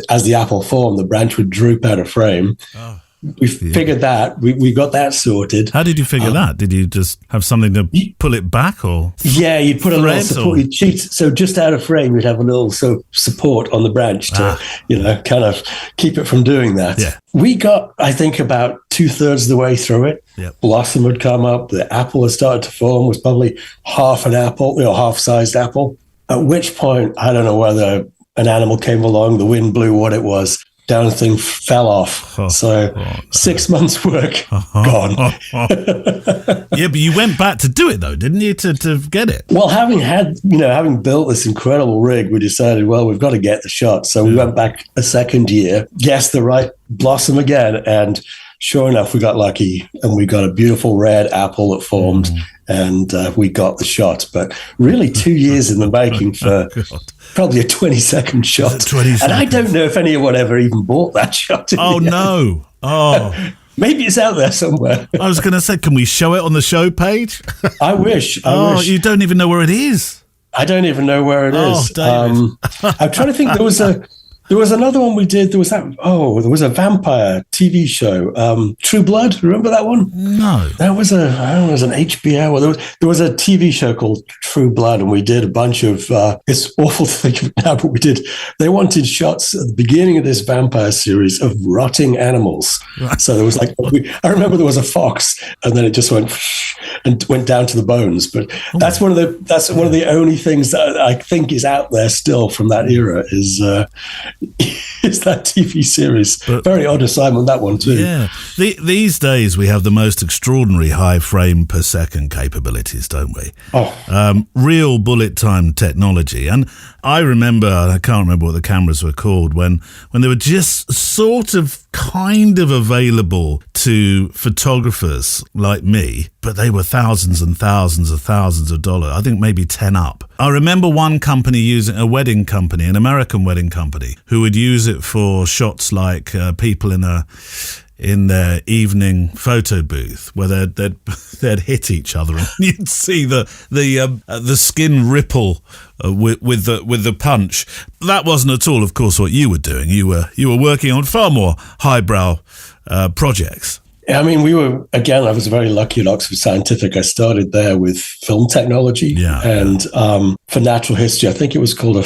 as the apple formed, the branch would droop out of frame. Oh. We figured that. We got that sorted. How did you figure that? Did you just have something to pull it back, or? Yeah, you'd put a little support. You'd cheat. So just out of frame, you'd have a little support on the branch to, kind of keep it from doing that. Yeah. We got, I think, about 2/3 of the way through it. Yep. Blossom had come up. The apple had started to form. Was probably half an apple, half-sized apple. At which point, I don't know whether an animal came along, the wind blew, what it was. Down the thing fell off. 6 months work gone. Yeah, but you went back to do it though, didn't you, to get it? Well, having built this incredible rig, we decided, well, we've got to get the shot. So we went back a second year, guessed the right blossom again, and sure enough, we got lucky and we got a beautiful red apple that formed and we got the shot. But really 2 years in the making for probably a 20-second shot. 20 seconds. And I don't know if anyone ever even bought that shot. Oh, no. Oh. Maybe it's out there somewhere. I was going to say, can we show it on the show page? I wish. You don't even know where it is. I don't even know where it is. David. I'm trying to think. There was another one we did. There was a vampire TV show, True Blood. Remember that one? No. That was an HBO. There was a TV show called True Blood, and we did a bunch of. It's awful to think of it now, but we did. They wanted shots at the beginning of this vampire series of rotting animals. Right. So there was I remember there was a fox, and then it just went down to the bones. But that's one of the only things that I think is out there still from that era is that TV series. But very odd assignment, that one too. Yeah. These days we have the most extraordinary high frame per second capabilities, don't we? Real bullet time technology. And I remember, I can't remember what the cameras were called, when they were just sort of kind of available to photographers like me, but they were thousands and thousands of dollars. I think maybe 10 up. I remember one company using an American wedding company, who would use it for shots like people in their evening photo booth where they'd hit each other, and you'd see the skin ripple with the punch. That wasn't at all, of course, what you were doing. You were working on far more highbrow projects. I mean, I was very lucky at Oxford Scientific. I started there with film technology, and for natural history, I think it was called a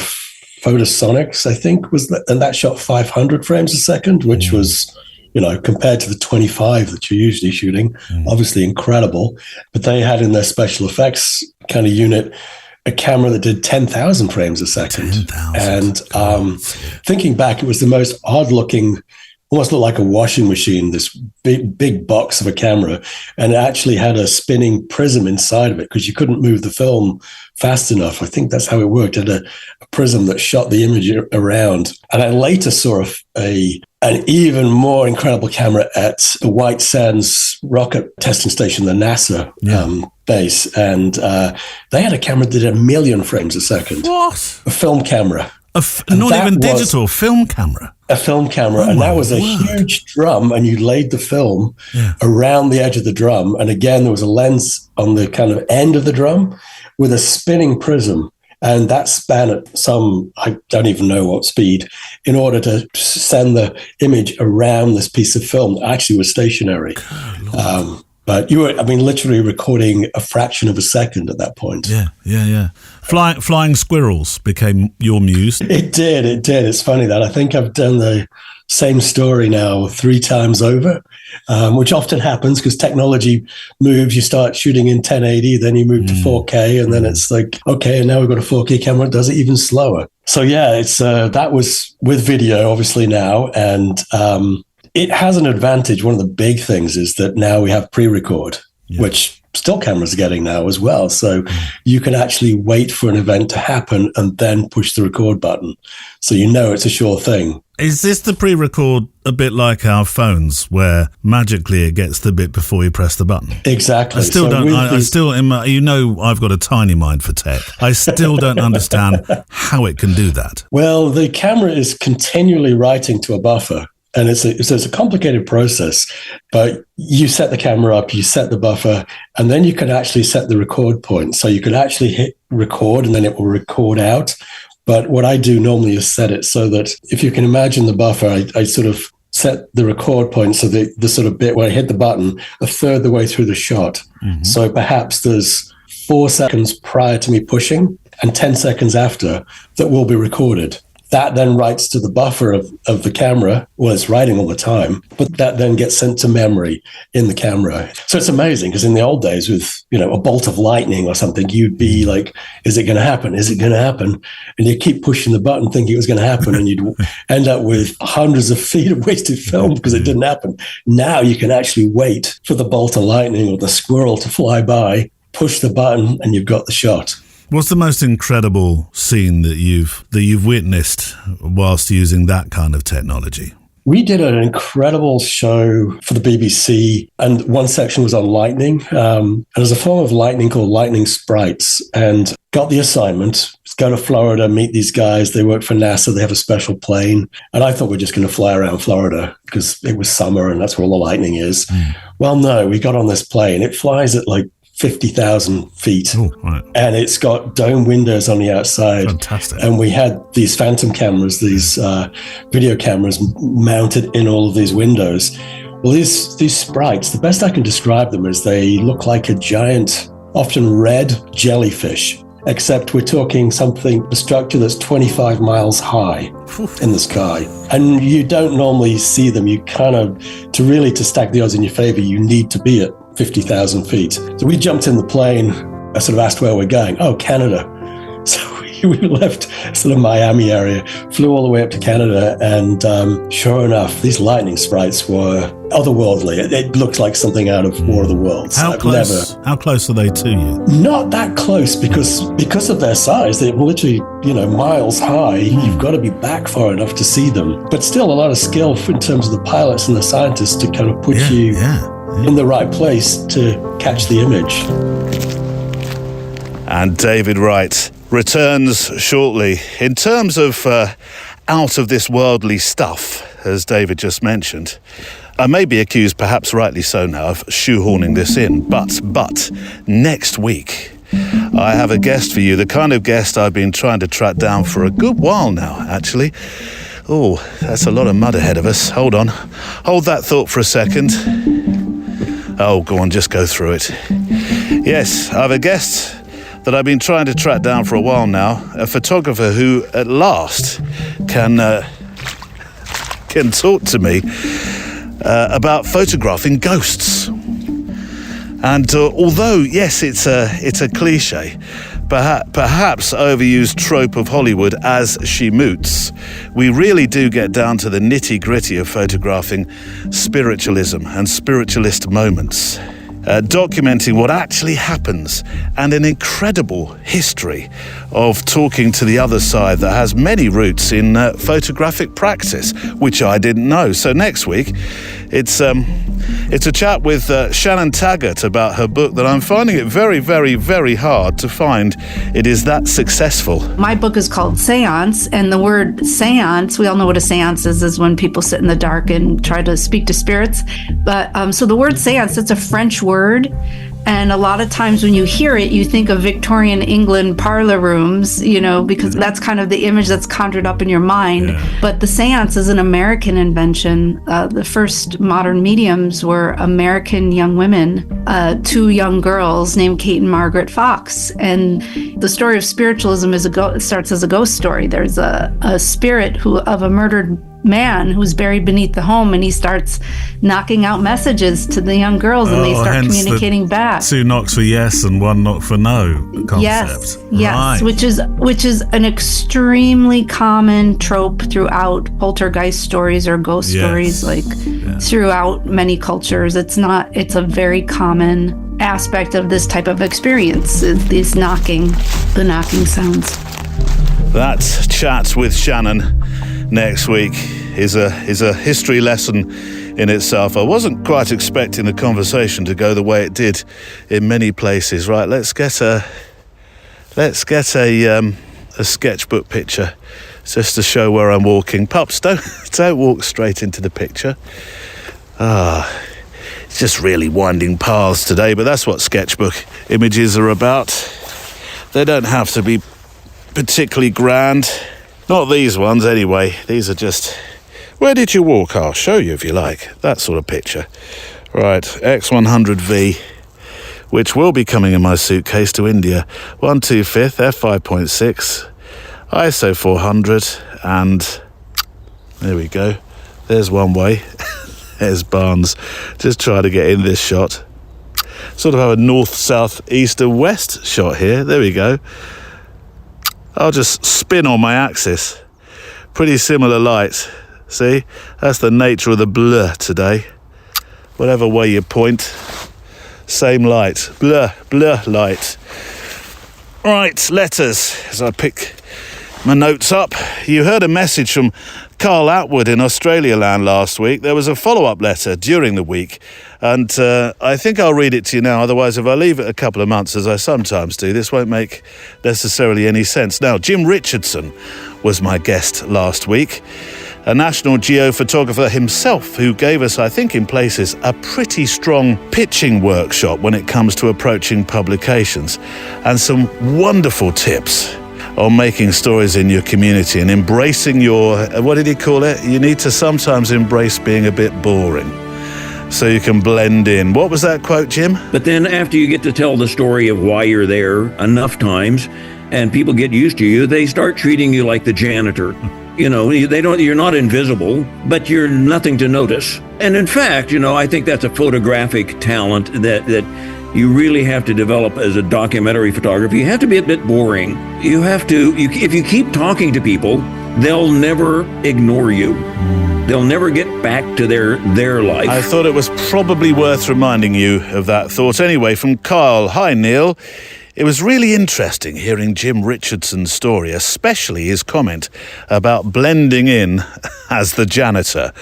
photosonics, and that shot 500 frames a second, which was, compared to the 25 that you're usually shooting, obviously incredible. But they had in their special effects kind of unit a camera that did 10,000 frames a second. 10,000. And thinking back, it was the most odd-looking, almost looked like a washing machine, this big box of a camera, and it actually had a spinning prism inside of it because you couldn't move the film fast enough. I think that's how it worked. It had a prism that shot the image around. And I later saw an even more incredible camera at the White Sands rocket testing station, the NASA base, and they had a camera that did 1 million frames a second. What? A film camera. Not even digital, film camera. A film camera, and that was a huge drum, and you laid the film around the edge of the drum, and again there was a lens on the kind of end of the drum with a spinning prism, and that span at some, I don't even know what speed, in order to send the image around this piece of film that actually was stationary. But you were, literally recording a fraction of a second at that point. Yeah. Flying squirrels became your muse. It did. It's funny that I think I've done the same story now 3 times over, which often happens because technology moves. You start shooting in 1080, then you move to 4K, and then it's like, okay, and now we've got a 4K camera. It does it even slower. So yeah, it's that was with video, obviously now, and it has an advantage. One of the big things is that now we have pre-record, which still cameras are getting now as well. So you can actually wait for an event to happen and then push the record button. So you know it's a sure thing. Is this the pre-record a bit like our phones, where magically it gets the bit before you press the button? Exactly. I still don't. I still, I've got a tiny mind for tech. I still don't understand how it can do that. Well, the camera is continually writing to a buffer. And it's a complicated process, but you set the camera up, you set the buffer, and then you can actually set the record point. So you can actually hit record and then it will record out. But what I do normally is set it so that if you can imagine the buffer, I sort of set the record point so the sort of bit where I hit the button, a third the way through the shot. Mm-hmm. So perhaps there's 4 seconds prior to me pushing and 10 seconds after that will be recorded. That then writes to the buffer of the camera. Well, it's writing all the time, but that then gets sent to memory in the camera. So it's amazing because in the old days with, a bolt of lightning or something, you'd be like, is it going to happen? Is it going to happen? And you keep pushing the button thinking it was going to happen, and you'd end up with hundreds of feet of wasted film because it didn't happen. Now you can actually wait for the bolt of lightning or the squirrel to fly by, push the button, and you've got the shot. What's the most incredible scene that you've witnessed whilst using that kind of technology? We did an incredible show for the BBC, and one section was on lightning. And there's a form of lightning called lightning sprites, and got the assignment. Go to Florida, meet these guys. They work for NASA. They have a special plane. And I thought we're just going to fly around Florida because it was summer and that's where all the lightning is. Well, no, we got on this plane. It flies at like 50,000 feet. Ooh, right. And it's got dome windows on the outside. Fantastic. And we had these phantom cameras, these video cameras mounted in all of these windows. Well, these sprites, the best I can describe them is they look like a giant, often red jellyfish, except we're talking a structure that's 25 miles high in the sky. And you don't normally see them. You to stack the odds in your favor, you need to be at 50,000 feet. So we jumped in the plane. I sort of asked where we're going. Oh, Canada. So we left sort of Miami area, flew all the way up to Canada, and sure enough, these lightning sprites were otherworldly. It looked like something out of War of the Worlds. How close are they to you? Not that close because of their size. They're literally, miles high. You've got to be back far enough to see them. But still a lot of skill in terms of the pilots and the scientists to kind of put you in the right place to catch the image. And David Wright returns shortly. In terms of out of this worldly stuff, as David just mentioned, I may be accused, perhaps rightly so now, of shoehorning this in, but next week I have a guest for you, the kind of guest I've been trying to track down for a good while now, actually. Oh, that's a lot of mud ahead of us. Hold on. Hold that thought for a second. Oh, go on, just go through it. Yes, I have a guest that I've been trying to track down for a while now, a photographer who at last can talk to me about photographing ghosts. And although, yes, it's a cliche, perhaps overused trope of Hollywood as she moots, we really do get down to the nitty-gritty of photographing spiritualism and spiritualist moments. Documenting what actually happens, and an incredible history of talking to the other side that has many roots in photographic practice, which I didn't know. So next week, it's a chat with Shannon Taggart about her book that I'm finding it very, very, very hard to find it is that successful. My book is called Seance, and the word seance, we all know what a seance is when people sit in the dark and try to speak to spirits. But so the word seance, it's a French word. And a lot of times when you hear it, you think of Victorian England parlor rooms, because that's kind of the image that's conjured up in your mind. Yeah. But the seance is an American invention. The first modern mediums were American young women, 2 young girls named Kate and Margaret Fox. And the story of spiritualism starts as a ghost story. There's a spirit of a murdered man who's buried beneath the home, and he starts knocking out messages to the young girls, and they start hence communicating back. 2 knocks for yes and 1 knock for no concept. Yes, Right. which is an extremely common trope throughout poltergeist stories or ghost stories, throughout many cultures. It's a very common aspect of this type of experience, is the knocking sounds. That chat with Shannon next week is a history lesson in itself. I wasn't quite expecting the conversation to go the way it did in many places. Right, let's get a sketchbook picture just to show where I'm walking. Pups, don't walk straight into the picture. It's just really winding paths today, but that's what sketchbook images are about. They don't have to be particularly grand. Not these ones, anyway. These are just... Where did you walk? I'll show you if you like. That sort of picture. Right, X100V, which will be coming in my suitcase to India. 125th, f5.6, ISO 400, and... There we go. There's one way. There's Barnes. Just try to get in this shot. Sort of have a north, south, east and west shot here. There we go. I'll just spin on my axis. Pretty similar light. See? That's the nature of the blur today. Whatever way you point, same light. Blur light. Right, letters. As I pick my notes up, you heard a message from Carl Atwood in Australia Land last week. There was a follow-up letter during the week, and I think I'll read it to you now. Otherwise, if I leave it a couple of months, as I sometimes do, this won't make necessarily any sense. Now, Jim Richardson was my guest last week, a National Geo photographer himself who gave us, I think in places, a pretty strong pitching workshop when it comes to approaching publications, and some wonderful tips on making stories in your community and embracing your, what did he call it? You need to sometimes embrace being a bit boring so you can blend in. What was that quote, Jim? But then after you get to tell the story of why you're there enough times and people get used to you, they start treating you like the janitor. You know, you're not invisible, but you're nothing to notice. And in fact, I think that's a photographic talent that you really have to develop as a documentary photographer. You have to be a bit boring. You have to, if you keep talking to people, they'll never ignore you. They'll never get back to their life. I thought it was probably worth reminding you of that thought. Anyway, from Kyle. Hi, Neil. It was really interesting hearing Jim Richardson's story, especially his comment about blending in as the janitor.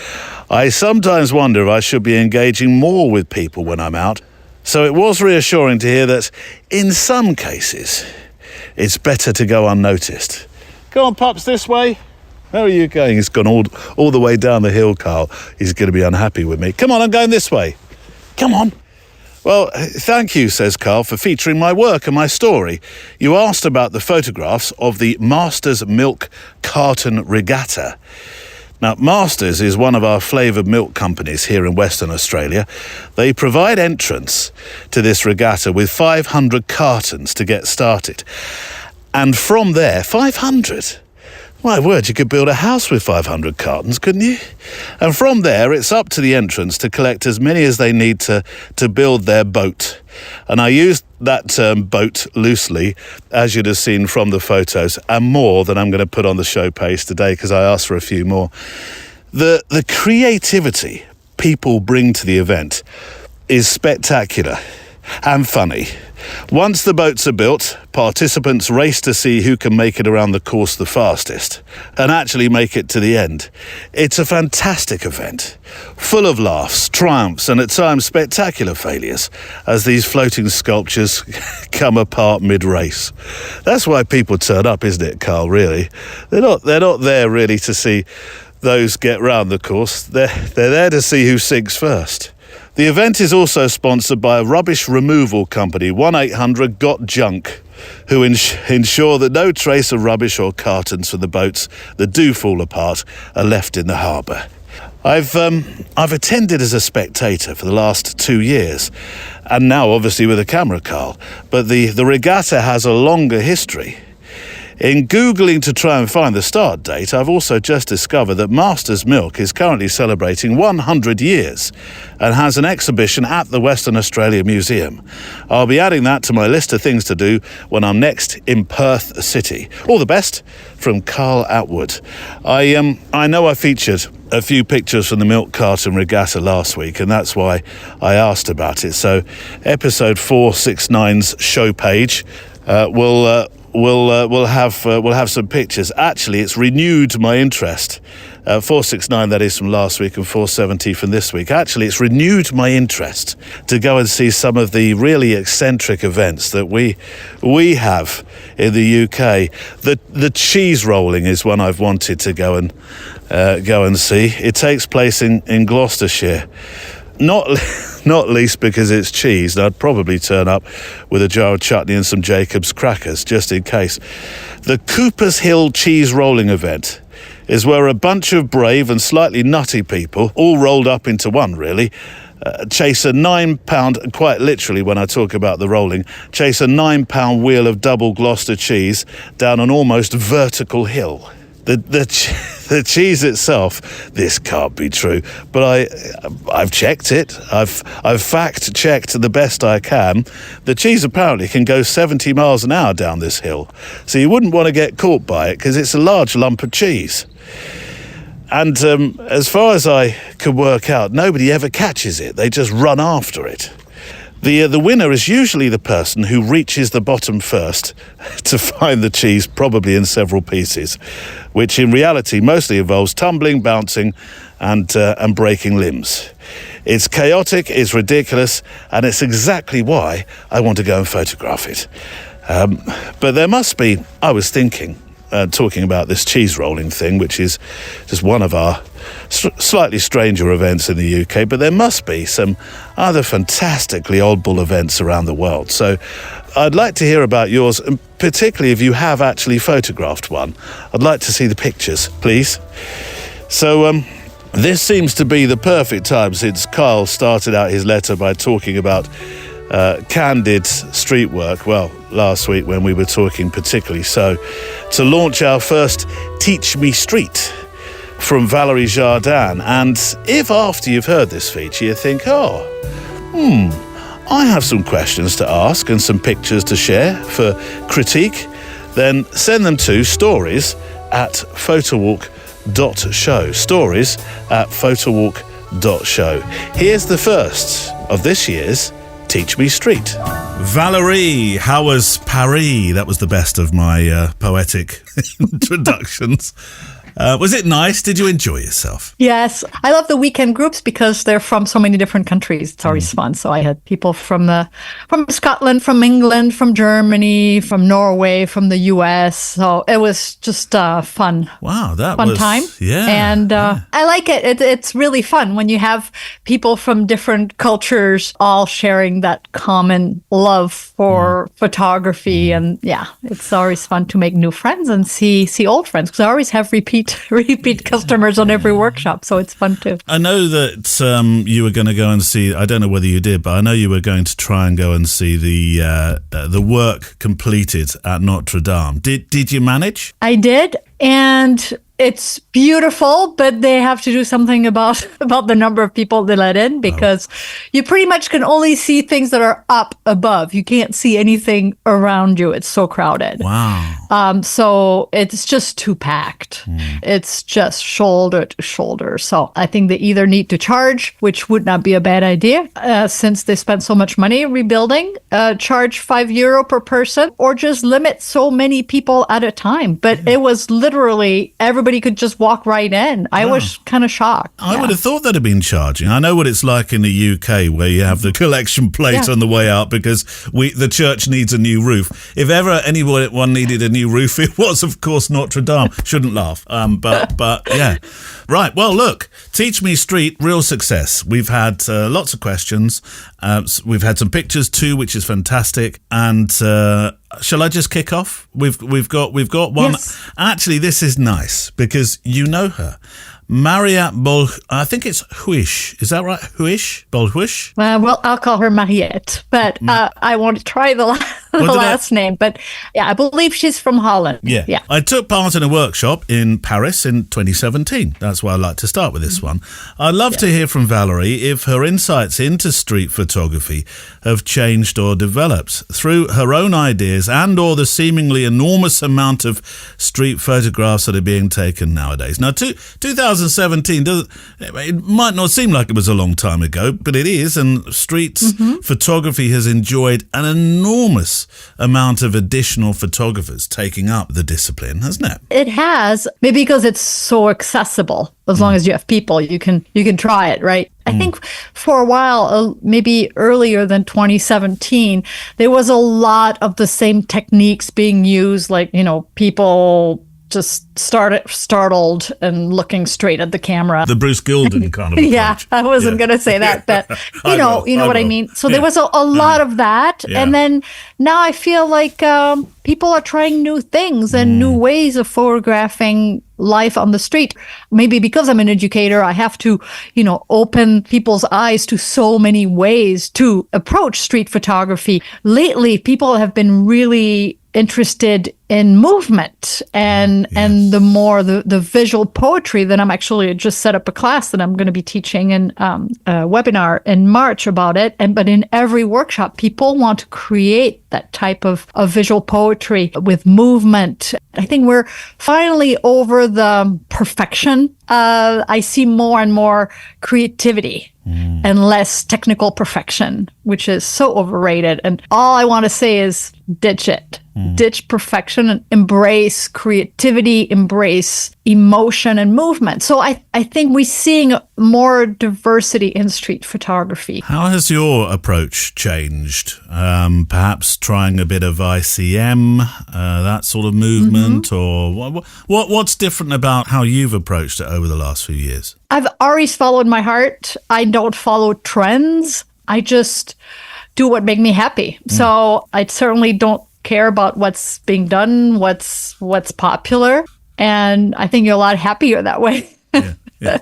I sometimes wonder if I should be engaging more with people when I'm out. So it was reassuring to hear that in some cases, it's better to go unnoticed. Go on, pups, this way. Where are you going? He's gone all the way down the hill, Carl. He's going to be unhappy with me. Come on, I'm going this way. Come on. Well, thank you, says Carl, for featuring my work and my story. You asked about the photographs of the Masters Milk Carton Regatta. Now, Masters is one of our flavoured milk companies here in Western Australia. They provide entrance to this regatta with 500 cartons to get started. And from there, 500? My word, you could build a house with 500 cartons, couldn't you? And from there, it's up to the entrance to collect as many as they need to build their boat. And I used that term boat loosely, as you'd have seen from the photos, and more than I'm going to put on the show page today because I asked for a few more. The creativity people bring to the event is spectacular and funny. Once the boats are built, participants race to see who can make it around the course the fastest and actually make it to the end. It's a fantastic event, full of laughs, triumphs, and at times spectacular failures as these floating sculptures come apart mid-race. That's why people turn up, isn't it, Carl, really? They're not there really to see those get round the course. They're there to see who sinks first. The event is also sponsored by a rubbish removal company, 1-800-GOT-JUNK, who ensure that no trace of rubbish or cartons from the boats that do fall apart are left in the harbour. I've attended as a spectator for the last 2 years, and now obviously with a camera, Carl, but the regatta has a longer history. In Googling to try and find the start date, I've also just discovered that Master's Milk is currently celebrating 100 years and has an exhibition at the Western Australia Museum. I'll be adding that to my list of things to do when I'm next in Perth City. All the best from Carl Atwood. I know I featured a few pictures from the milk carton regatta last week, and that's why I asked about it. So episode 469's show page We'll have some pictures. Actually, it's renewed my interest. 469, that is from last week, and 470 from this week. Actually, it's renewed my interest to go and see some of the really eccentric events that we have in the UK. The cheese rolling is one I've wanted to go and see. It takes place in Gloucestershire. Not least because it's cheese, and I'd probably turn up with a jar of chutney and some Jacob's crackers, just in case. The Cooper's Hill Cheese Rolling event is where a bunch of brave and slightly nutty people, all rolled up into one really, chase a £9, quite literally when I talk about the rolling, chase a £9 wheel of double Gloucester cheese down an almost vertical hill. The cheese itself, this can't be true, but I've checked it. I've fact checked the best I can. The cheese apparently can go 70 miles an hour down this hill, so you wouldn't want to get caught by it because it's a large lump of cheese. And as far as I could work out, nobody ever catches it. They just run after it. The winner is usually the person who reaches the bottom first to find the cheese, probably in several pieces, which in reality mostly involves tumbling, bouncing, and breaking limbs. It's chaotic, it's ridiculous, and it's exactly why I want to go and photograph it. But there must be, I was thinking, talking about this cheese rolling thing, which is just one of our slightly stranger events in the UK, but there must be some other fantastically oddball events around the world. So I'd like to hear about yours, and particularly if you have actually photographed one. I'd like to see the pictures, please. So this seems to be the perfect time, since Kyle started out his letter by talking about candid street work, well, last week when we were talking particularly so, to launch our first Teach Me Street from Valerie Jardin. And if after you've heard this feature you think, I have some questions to ask and some pictures to share for critique, then send them to stories@photowalk.show. Stories@photowalk.show. Here's the first of this year's Teach Me Street. Valerie, how was Paris? That was the best of my poetic introductions. Was it nice? Did you enjoy yourself? Yes. I love the weekend groups because they're from so many different countries. It's always fun. So I had people from Scotland, from England, from Germany, from Norway, from the US. So it was just fun. Wow, that fun was time. Yeah. And I like it. It's really fun when you have people from different cultures all sharing that common love for photography. And yeah, it's always fun to make new friends and see old friends, because I always have repeat customers on every workshop, so it's fun too. I know that you were going to go and see, I don't know whether you did, but I know you were going to try and go and see the work completed at Notre Dame. Did you manage? I did, and it's beautiful, but they have to do something about the number of people they let in, because you pretty much can only see things that are up above. You can't see anything around you. It's so crowded. Wow. So it's just too packed. It's just shoulder to shoulder. So I think they either need to charge, which would not be a bad idea, since they spent so much money rebuilding, charge €5 per person, or just limit so many people at a time. But it was literally everybody could just walk right in. I was kind of shocked. I would have thought they'd have been charging. I know what it's like in the UK, where you have the collection plate on the way out because the church needs a new roof. If ever anyone needed a new roof, it was, of course, Notre Dame. Shouldn't laugh. But yeah. Right. Well, look, Teach Me Street, real success. We've had lots of questions. We've had some pictures too, which is fantastic. And shall I just kick off? We've got one. Yes. Actually, this is nice because you know her. Mariette Bol, I think it's Huish. Is that right? Huish? Bolhuish? Well, I'll call her Mariette, but I want to try the last name. But yeah, I believe she's from Holland. Yeah. I took part in a workshop in Paris in 2017. That's why I like to start with this one. I'd love to hear from Valerie if her insights into street photography have changed or developed through her own ideas and or the seemingly enormous amount of street photographs that are being taken nowadays. Now, 2017, it might not seem like it was a long time ago, but it is, and street photography has enjoyed an enormous amount of additional photographers taking up the discipline, hasn't it? It has, maybe because it's so accessible. As long as you have people, you can try it, right? I think for a while, maybe earlier than 2017, there was a lot of the same techniques being used, like, people just startled and looking straight at the camera. The Bruce Gilden kind of approach. Yeah, I wasn't going to say that, but you know what I mean. So there was a lot of that. Yeah. And then now I feel like people are trying new things and new ways of photographing life on the street. Maybe because I'm an educator, I have to, open people's eyes to so many ways to approach street photography. Lately, people have been really interested in movement and the more the visual poetry that I'm actually just set up a class that I'm going to be teaching in a webinar in March about it. But in every workshop, people want to create that type of visual poetry with movement. I think we're finally over the perfection. I see more and more creativity and less technical perfection, which is so overrated. And all I want to say is ditch it. Ditch perfection and embrace creativity, embrace emotion and movement. So I think we're seeing more diversity in street photography. How has your approach changed? Perhaps trying a bit of ICM, that sort of movement, or what's different about how you've approached it over the last few years? I've always followed my heart. I don't follow trends. I just do what makes me happy. So I certainly don't care about what's being done, what's popular, and I think you're a lot happier that way. Yeah.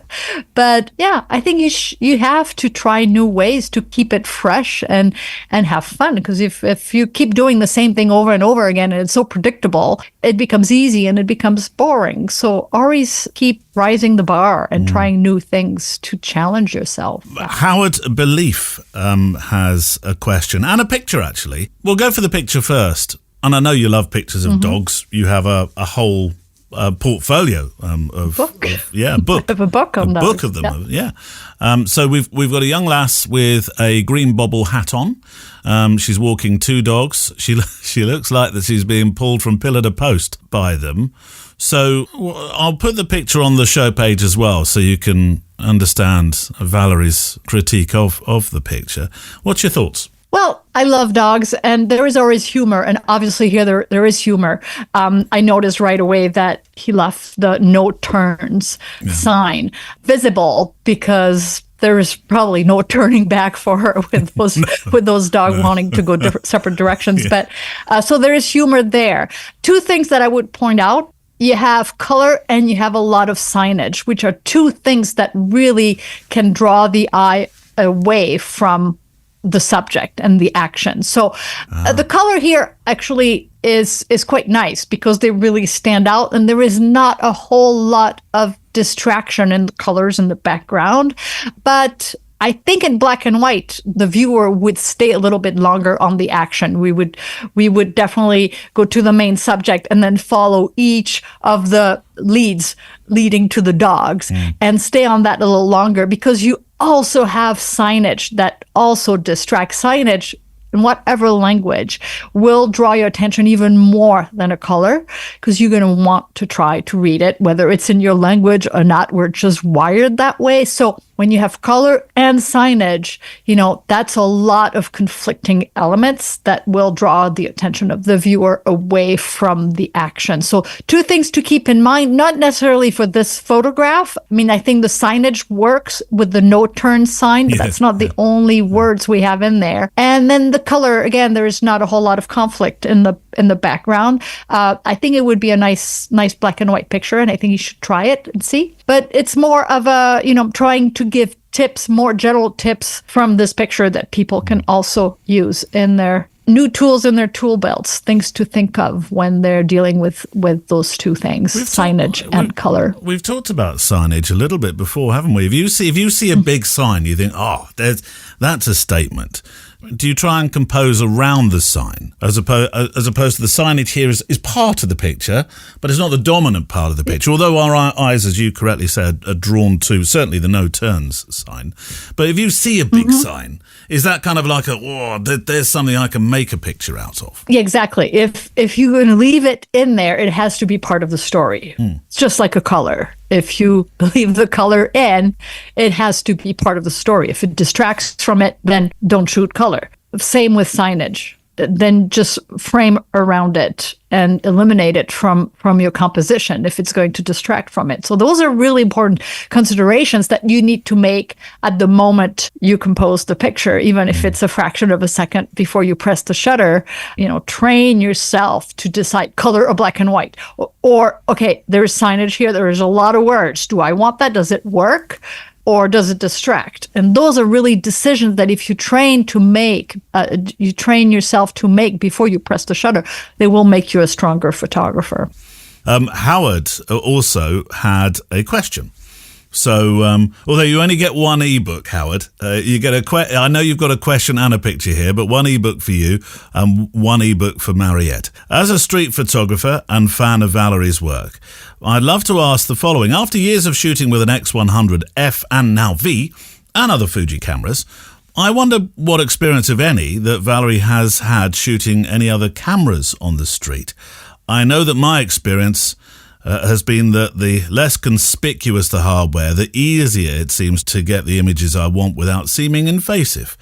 But yeah, I think you have to try new ways to keep it fresh and have fun, because if you keep doing the same thing over and over again and it's so predictable, it becomes easy and it becomes boring. So always keep rising the bar and trying new things to challenge yourself. Howard Belief has a question and a picture, actually. We'll go for the picture first. And I know you love pictures of dogs. You have a whole portfolio of book. A book. Of a book on a those. book of them, yeah. So we've got a young lass with a green bobble hat on. She's walking two dogs. She looks like that she's being pulled from pillar to post by them. So I'll put the picture on the show page as well, so you can understand Valerie's critique of the picture. What's your thoughts? Well, I love dogs, and there is always humor, and obviously here there is humor. I noticed right away that he left the no turns sign visible, because there is probably no turning back for her with those dogs wanting to go separate directions. But so there is humor there. Two things that I would point out. You have color and you have a lot of signage, which are two things that really can draw the eye away from the subject and the action. So the color here actually is quite nice, because they really stand out, and there is not a whole lot of distraction in the colors in the background. But I think in black and white, the viewer would stay a little bit longer on the action. We would definitely go to the main subject and then follow each of the leads leading to the dogs and stay on that a little longer, because you also have signage that also distracts. Signage in whatever language will draw your attention even more than a color, because you're going to want to try to read it, whether it's in your language or not. We're just wired that way. So when you have color and signage, that's a lot of conflicting elements that will draw the attention of the viewer away from the action. So two things to keep in mind, not necessarily for this photograph. I mean, I think the signage works with the no turn sign, but that's not the only words we have in there. And then the color, again, there is not a whole lot of conflict in the background. I think it would be a nice black and white picture, and I think you should try it and see. But it's more of a, trying to give tips, more general tips from this picture that people can also use in their new tools in their tool belts, things to think of when they're dealing with those two things, signage and color. We've talked about signage a little bit before, haven't we? If you see a big sign, you think, that's a statement. Do you try and compose around the sign as opposed to the signage here is part of the picture, but it's not the dominant part of the picture? Although our eyes, as you correctly said, are drawn to certainly the no turns sign. But if you see a big sign, is that kind of like there's something I can make a picture out of? Yeah, exactly. If you're going to leave it in there, it has to be part of the story. It's just like a color. If you leave the color in, it has to be part of the story. If it distracts from it, then don't shoot color. Same with signage. Then just frame around it and eliminate it from your composition if it's going to distract from it. So those are really important considerations that you need to make at the moment you compose the picture, even if it's a fraction of a second before you press the shutter. Train yourself to decide color or black and white. Or okay, there's signage here. There is a lot of words. Do I want that? Does it work? Or does it distract? And those are really decisions that if you train yourself to make before you press the shutter, they will make you a stronger photographer. Howard also had a question. So, although you only get one ebook, Howard, you get I know you've got a question and a picture here, but one ebook for you and one ebook for Mariette. As a street photographer and fan of Valerie's work, I'd love to ask the following. After years of shooting with an X100 F and now V and other Fuji cameras, I wonder what experience, if any, that Valerie has had shooting any other cameras on the street. I know that my experience has been that the less conspicuous the hardware, the easier it seems to get the images I want without seeming invasive.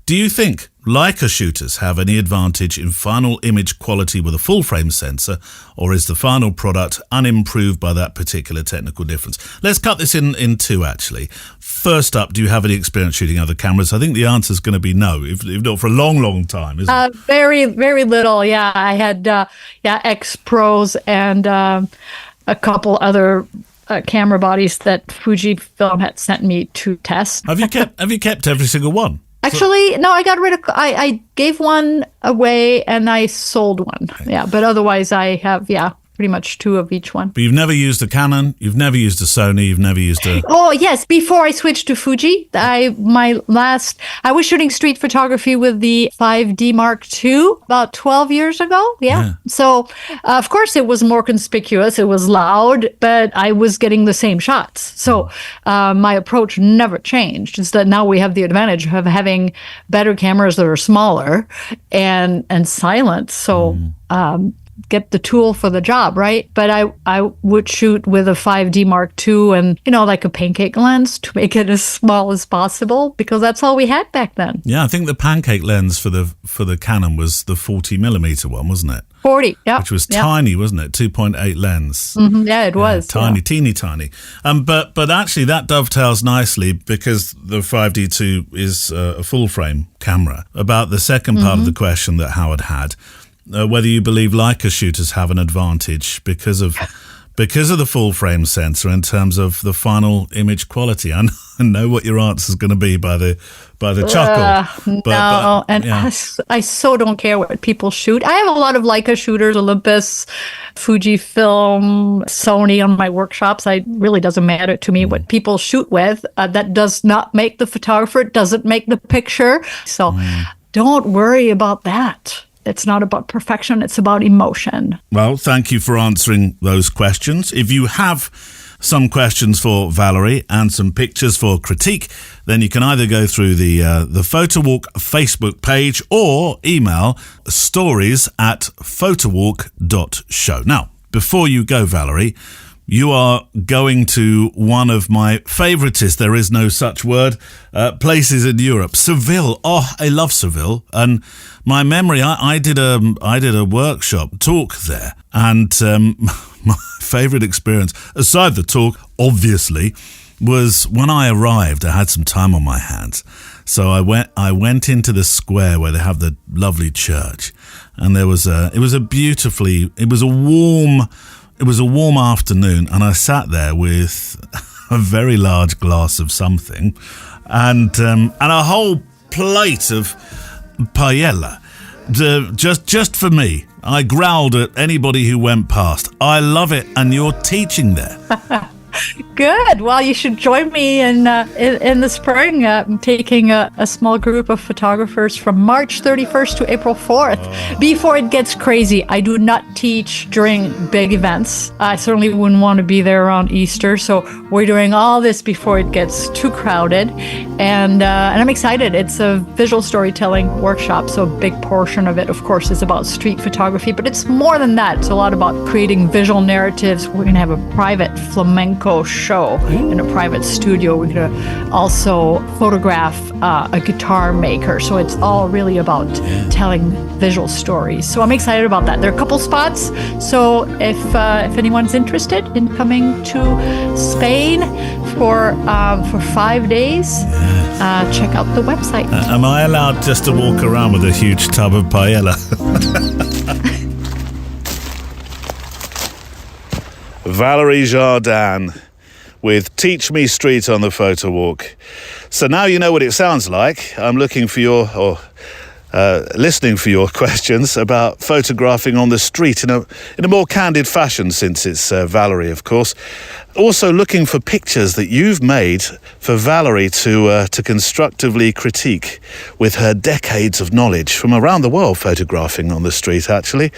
Do you think Leica shooters have any advantage in final image quality with a full-frame sensor, or is the final product unimproved by that particular technical difference? Let's cut this in two, actually. First up, do you have any experience shooting other cameras? I think the answer is going to be no, if not for a long, long time, isn't it? Very, very little, yeah. I had X Pros and a couple other camera bodies that Fujifilm had sent me to test. Have you kept every single one? Actually, no, I got rid of, I gave one away and I sold one. Yeah, but otherwise I have, pretty much two of each one. But you've never used a Canon, you've never used a Sony, you've never used a... Oh, yes. Before I switched to Fuji, I was shooting street photography with the 5D Mark II about 12 years ago. Yeah. So, of course, it was more conspicuous. It was loud, but I was getting the same shots. So my approach never changed. It's that now we have the advantage of having better cameras that are smaller and silent. So... get the tool for the job, right? But I would shoot with a 5D Mark II and, like a pancake lens to make it as small as possible because that's all we had back then. Yeah, I think the pancake lens for the Canon was the 40mm one, wasn't it? 40, yeah. Which was tiny, wasn't it? 2.8 lens. Mm-hmm, yeah, it was. Tiny, teeny tiny. But actually that dovetails nicely because the 5D2 is a full-frame camera. About the second part of the question that Howard had, whether you believe Leica shooters have an advantage because of the full frame sensor in terms of the final image quality. I know what your answer is going to be by the chuckle. I so don't care what people shoot. I have a lot of Leica shooters, Olympus, Fujifilm, Sony on my workshops. It really doesn't matter to me what people shoot with. That does not make the photographer. It doesn't make the picture. So don't worry about that. It's not about perfection, it's about emotion. Well, thank you for answering those questions. If you have some questions for Valerie and some pictures for critique, then you can either go through the Photo Walk Facebook page or email stories@photowalk.show. Now, before you go, Valerie, you are going to one of my favoritist, there is no such word, places in Europe, Seville. Oh, I love Seville. And my memory, I did a workshop talk there. And my favorite experience, aside the talk, obviously, was when I arrived, I had some time on my hands. So I went into the square where they have the lovely church. And it was a warm afternoon, and I sat there with a very large glass of something and a whole plate of paella. just for me. I growled at anybody who went past. I love it, and you're teaching there. Good. Well, you should join me in the spring. I'm taking a small group of photographers from March 31st to April 4th. Before it gets crazy, I do not teach during big events. I certainly wouldn't want to be there around Easter. So we're doing all this before it gets too crowded. And I'm excited. It's a visual storytelling workshop. So a big portion of it, of course, is about street photography. But it's more than that. It's a lot about creating visual narratives. We're going to have a private flamenco show in a private studio. We're going to also photograph a guitar maker. So it's all really about telling visual stories. So I'm excited about that. There are a couple spots. So if anyone's interested in coming to Spain for 5 days, check out the website. Am I allowed just to walk around with a huge tub of paella? Valerie Jardin with Teach Me Street on the Photo Walk. So now you know what it sounds like. I'm looking for listening for your questions about photographing on the street in a more candid fashion, since it's Valerie, of course. Also looking for pictures that you've made for Valerie to constructively critique with her decades of knowledge from around the world photographing on the street, actually.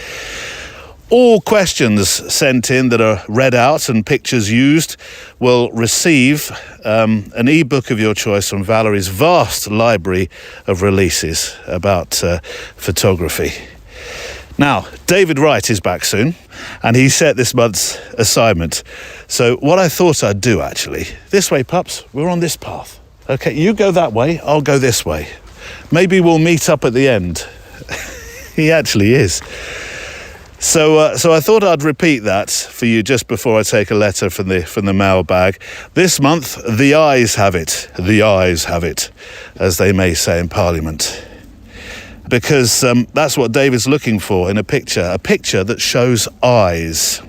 All questions sent in that are read out and pictures used will receive an ebook of your choice from Valerie's vast library of releases about photography. Now, David Wright is back soon, and he set this month's assignment. So what I thought I'd do, actually, this way, pups, we're on this path. Okay, you go that way, I'll go this way. Maybe we'll meet up at the end. He actually is. So I thought I'd repeat that for you just before I take a letter from the mailbag. This month, the eyes have it. The eyes have it, as they may say in Parliament. Because that's what David's looking for in a picture that shows eyes.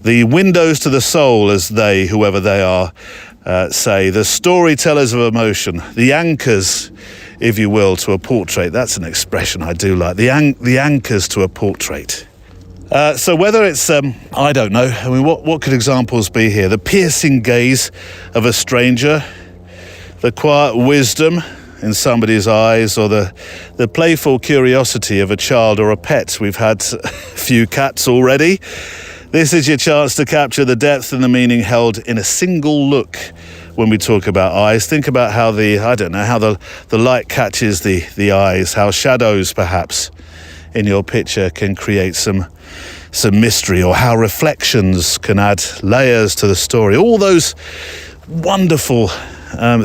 The windows to the soul, as they, whoever they are, say. The storytellers of emotion. The anchors, if you will, to a portrait. That's an expression I do like. The anchors to a portrait. So whether it's, I don't know, I mean, what could examples be here? The piercing gaze of a stranger, the quiet wisdom in somebody's eyes, or the playful curiosity of a child or a pet. We've had a few cats already. This is your chance to capture the depth and the meaning held in a single look. When we talk about eyes, think about how the light catches the eyes, how shadows perhaps in your picture can create some mystery, or how reflections can add layers to the story. All those wonderful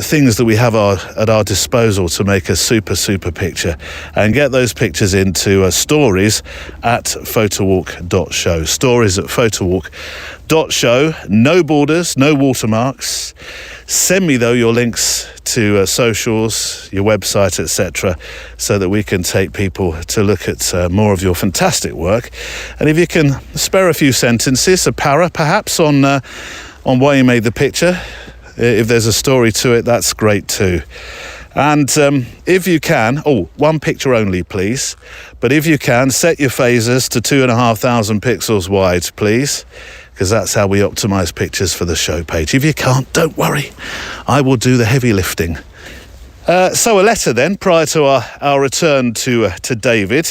things that we have at our disposal to make a super picture, and get those pictures into stories at photowalk.show. Stories at photowalk.show. No borders, no watermarks. Send me, though, your links to socials, your website, etc., so that we can take people to look at more of your fantastic work. And if you can spare a few sentences, a para perhaps, on why you made the picture. If there's a story to it, that's great too. And if you can, one picture only, please. But if you can, set your phasers to 2,500 pixels wide, please, because that's how we optimize pictures for the show page. If you can't, don't worry. I will do the heavy lifting. So a letter then, prior to our return to David.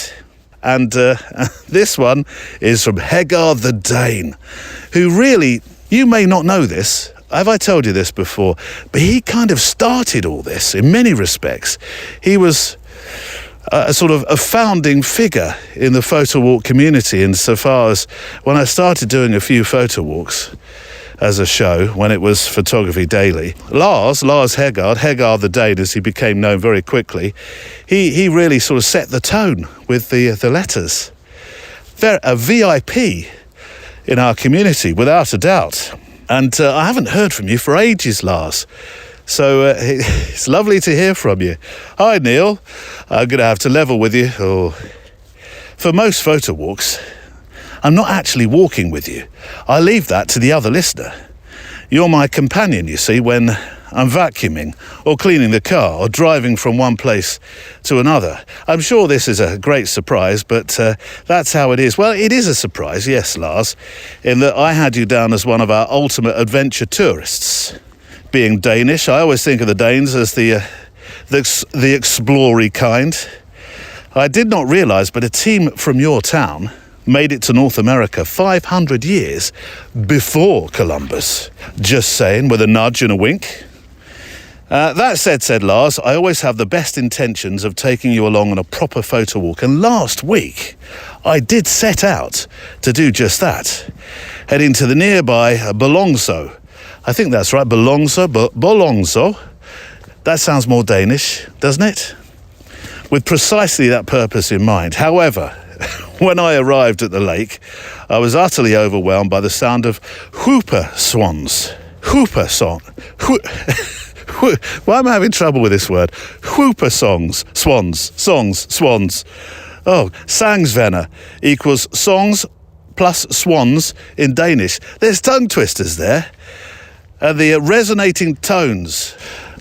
And this one is from Hagar the Dane, who really, you may not know this, have I told you this before? But he kind of started all this in many respects. He was a sort of a founding figure in the photo walk community, insofar as when I started doing a few photo walks as a show, when it was Photography Daily, Lars Hagar the Dane, as he became known very quickly, he really sort of set the tone with the letters. A VIP in our community, without a doubt. And I haven't heard from you for ages, Lars. So it's lovely to hear from you. Hi, Neil. I'm going to have to level with you. For most photo walks, I'm not actually walking with you. I leave that to the other listener. You're my companion, you see, when I'm vacuuming or cleaning the car or driving from one place to another. I'm sure this is a great surprise, but that's how it is. Well, it is a surprise, yes, Lars, in that I had you down as one of our ultimate adventure tourists. Being Danish, I always think of the Danes as the explory kind. I did not realise, but a team from your town made it to North America 500 years before Columbus. Just saying, with a nudge and a wink. That said, Lars, I always have the best intentions of taking you along on a proper photo walk. And last week, I did set out to do just that. Heading to the nearby Bolongso. I think that's right, Bolongso. That sounds more Danish, doesn't it? With precisely that purpose in mind. However, when I arrived at the lake, I was utterly overwhelmed by the sound of whooper swans. Whooper song. Why am I having trouble with this word? Whooper songs. Swans. Oh, sangsvenner equals songs plus swans in Danish. There's tongue twisters there. The resonating tones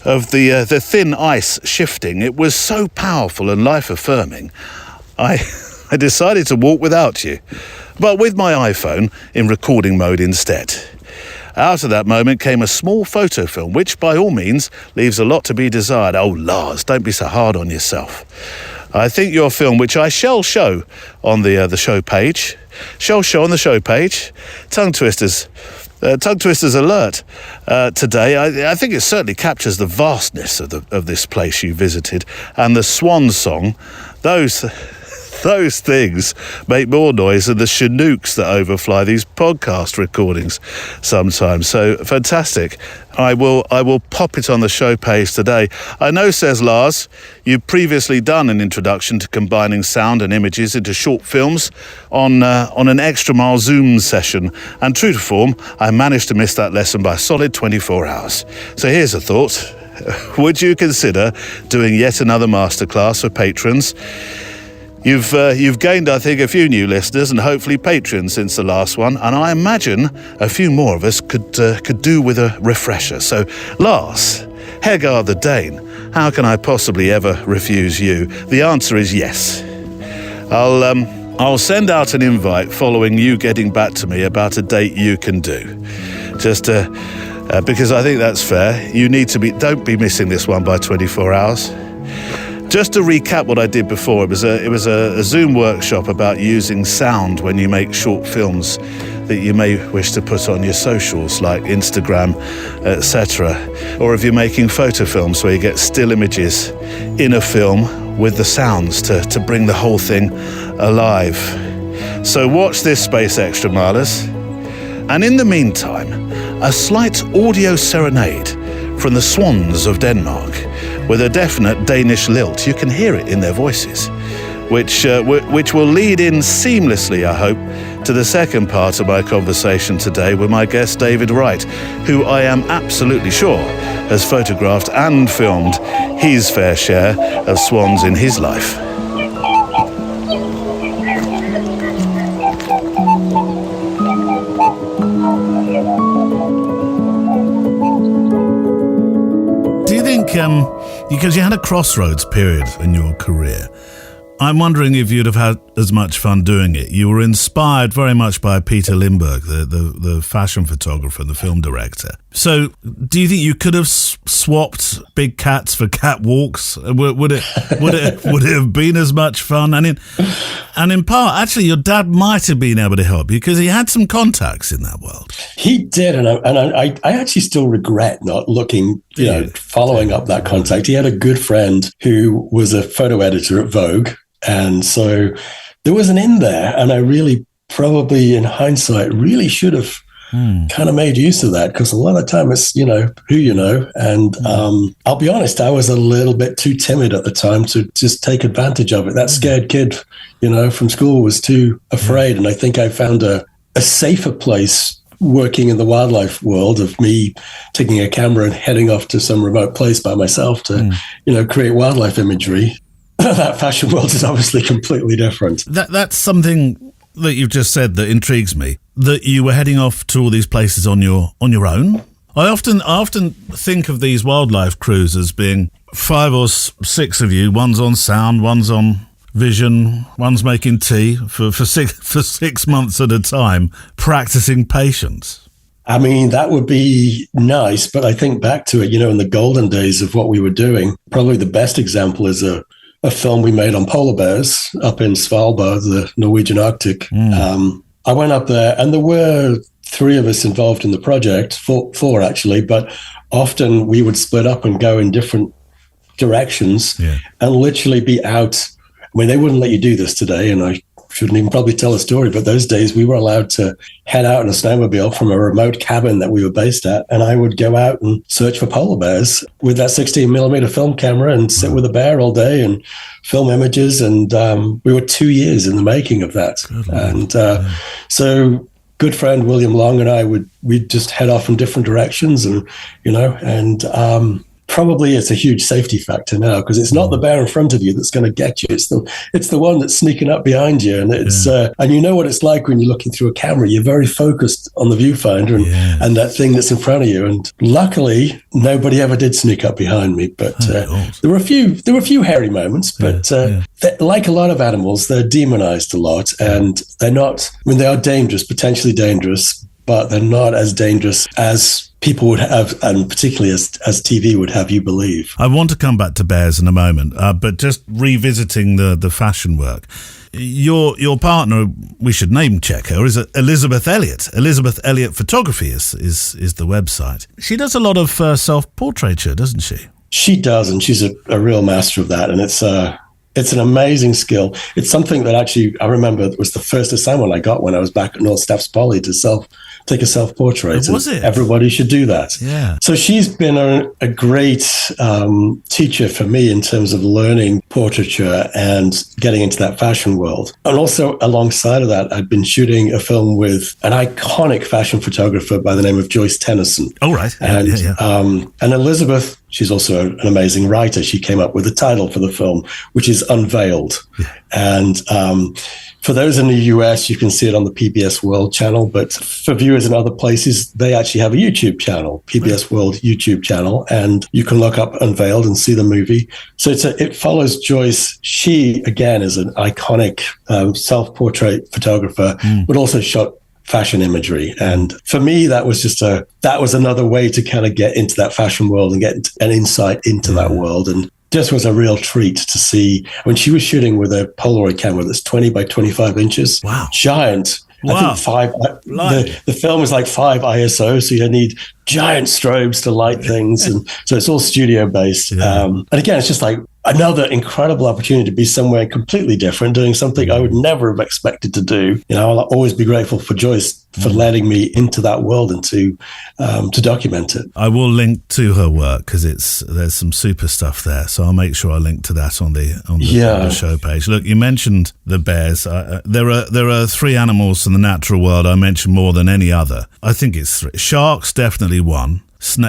of the thin ice shifting, it was so powerful and life-affirming. I decided to walk without you, but with my iPhone in recording mode instead. Out of that moment came a small photo film, which by all means leaves a lot to be desired. Oh, Lars, don't be so hard on yourself. I think your film, which I shall show on the show page, Tongue Twisters alert today. I think it certainly captures the vastness of this place you visited, and the swan song. Those things make more noise than the Chinooks that overfly these podcast recordings sometimes. So fantastic. I will pop it on the show page today. I know, says Lars, you've previously done an introduction to combining sound and images into short films on an extra mile Zoom session. And true to form, I managed to miss that lesson by a solid 24 hours. So here's a thought. Would you consider doing yet another masterclass for patrons? You've gained, I think, a few new listeners and hopefully patrons since the last one, and I imagine a few more of us could do with a refresher. So, Lars, Hegard the Dane, how can I possibly ever refuse you? The answer is yes. I'll send out an invite following you getting back to me about a date you can do. Just because I think that's fair. You need to don't be missing this one by 24 hours. Just to recap what I did before, it was a Zoom workshop about using sound when you make short films that you may wish to put on your socials like Instagram, etc. Or if you're making photo films where you get still images in a film with the sounds to bring the whole thing alive. So watch this space, extra milers. And in the meantime, a slight audio serenade from the swans of Denmark with a definite Danish lilt. You can hear it in their voices, which will lead in seamlessly, I hope, to the second part of my conversation today with my guest David Wright, who I am absolutely sure has photographed and filmed his fair share of swans in his life. Because you had a crossroads period in your career, I'm wondering if you'd have had as much fun doing it. You were inspired very much by Peter Lindbergh, the fashion photographer and the film director. So do you think you could have swapped big cats for cat walks? Would it have been as much fun? And in part, actually, your dad might have been able to help you because he had some contacts in that world. He did, and I actually still regret not looking, following up that contact. He had a good friend who was a photo editor at Vogue, and so there was an in there, and I really, probably in hindsight, really should have kind of made use of that, because a lot of the time it's, who you know. And I'll be honest, I was a little bit too timid at the time to just take advantage of it. That scared kid, from school was too afraid. And I think I found a safer place working in the wildlife world of me taking a camera and heading off to some remote place by myself to, create wildlife imagery. That fashion world is obviously completely different. That's something that you've just said that intrigues me, that you were heading off to all these places on your own, I often think of these wildlife crews as being 5 or 6 of you. One's on sound, one's on vision, one's making tea for 6 months at a time, practicing patience. I mean, that would be nice, but I think back to it, in the golden days of what we were doing, probably the best example is a film we made on polar bears up in Svalbard, the Norwegian Arctic. I went up there, and there were 3 of us involved in the project, 4 actually, but often we would split up and go in different directions and literally be out. I mean, they wouldn't let you do this today, and I shouldn't even probably tell a story, but those days we were allowed to head out in a snowmobile from a remote cabin that we were based at, and I would go out and search for polar bears with that 16 millimeter film camera and sit with a bear all day and film images, and we were 2 years in the making of that. And so good friend William Long and I we'd just head off in different directions, and probably it's a huge safety factor now, because it's not the bear in front of you that's going to get you. It's the one that's sneaking up behind you, and it's and you know what it's like when you're looking through a camera. You're very focused on the viewfinder and that thing that's in front of you. And luckily, nobody ever did sneak up behind me. But there were a few hairy moments. But like a lot of animals, they're demonized a lot, and they're not. I mean, they are dangerous, potentially dangerous, but they're not as dangerous as people would have, and particularly as TV would have you believe. I want to come back to bears in a moment, but just revisiting the fashion work. Your partner, we should name check her, is Elizabeth Elliott. Elizabeth Elliott Photography is the website. She does a lot of self-portraiture, doesn't she? She does, and she's a real master of that, and it's an amazing skill. It's something that actually I remember was the first assignment I got when I was back at North Staff's Poly to take a self-portrait. Was it? Everybody should do that. Yeah. So she's been a great teacher for me in terms of learning portraiture and getting into that fashion world. And also alongside of that, I'd been shooting a film with an iconic fashion photographer by the name of Joyce Tennyson. Oh, right. And Elizabeth, she's also an amazing writer. She came up with the title for the film, which is Unveiled. Yeah. And for those in the US, you can see it on the PBS World channel, but for viewers in other places, they actually have a YouTube channel, PBS World YouTube channel, and you can look up Unveiled and see the movie. So it follows Joyce. She, again, is an iconic self-portrait photographer, but also shot fashion imagery. And for me, that was another way to kind of get into that fashion world and get an insight into that world. And just was a real treat to see when she was shooting with a Polaroid camera that's 20 by 25 inches. Wow. Giant. Wow. I think the film is like 5 ISO, so you need giant strobes to light things. And so it's all studio based. Yeah. And again, it's just like another incredible opportunity to be somewhere completely different, doing something I would never have expected to do. I'll always be grateful for Joyce for letting me into that world and to document it. I will link to her work because there's some super stuff there. So I'll make sure I link to that on the show page. Look, you mentioned the bears. There are 3 animals in the natural world I mention more than any other. I think it's 3. Sharks, definitely one.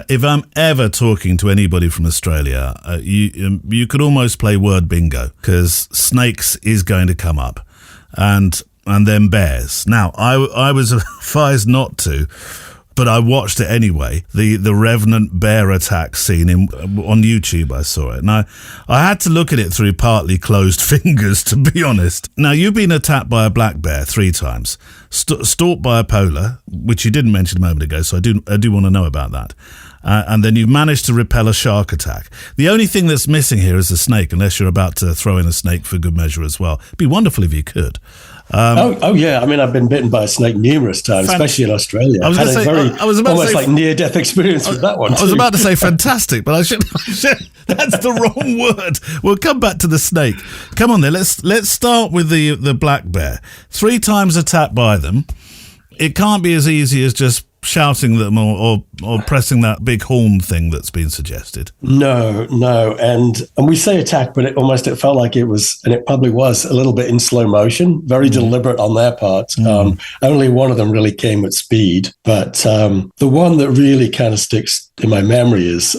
If I'm ever talking to anybody from Australia, you could almost play word bingo, because snakes is going to come up, and then bears. Now, I was advised not to, but I watched it anyway. The revenant bear attack scene on YouTube, I saw it. Now, I had to look at it through partly closed fingers, to be honest. Now, you've been attacked by a black bear 3 times, stalked by a polar, which you didn't mention a moment ago, so I do want to know about that. And then you've managed to repel a shark attack. The only thing that's missing here is a snake, unless you're about to throw in a snake for good measure as well. It'd be wonderful if you could. Yeah. I mean, I've been bitten by a snake numerous times, especially in Australia. I was almost like near-death experience with that one. I was about to say fantastic, but I should. That's the wrong word. We'll come back to the snake. Come on, then. Let's start with the black bear. 3 times attacked by them. It can't be as easy as just shouting them or pressing that big horn thing that's been suggested. No. And we say attack, but it felt like it was, and it probably was, a little bit in slow motion, very deliberate on their part. Only one of them really came at speed. But the one that really kind of sticks in my memory is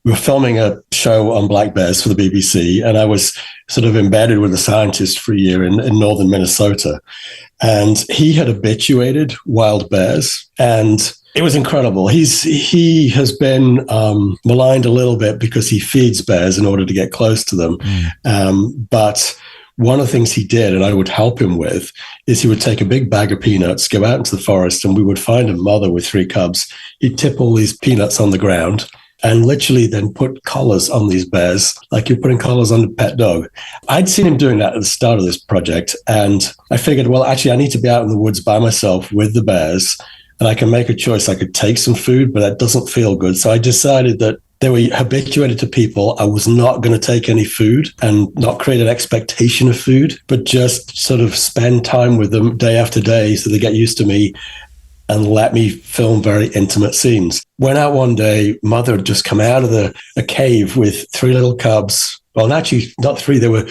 we were filming a show on black bears for the BBC, and I was sort of embedded with a scientist for a year in northern Minnesota. And he had habituated wild bears, and It was incredible. He has been maligned a little bit because he feeds bears in order to get close to them. But one of the things he did, and I would help him with, is he would take a big bag of peanuts, go out into the forest, and we would find a mother with 3 cubs. He'd tip all these peanuts on the ground and literally then put collars on these bears, like you're putting collars on a pet dog. I'd seen him doing that at the start of this project, and I figured, well, actually, I need to be out in the woods by myself with the bears, and I can make a choice. I could take some food, but that doesn't feel good. So I decided that they were habituated to people. I was not going to take any food and not create an expectation of food, but just sort of spend time with them day after day so they get used to me and let me film very intimate scenes. Went out one day, mother had just come out of a cave with 3 little cubs. Well, actually, not 3, they were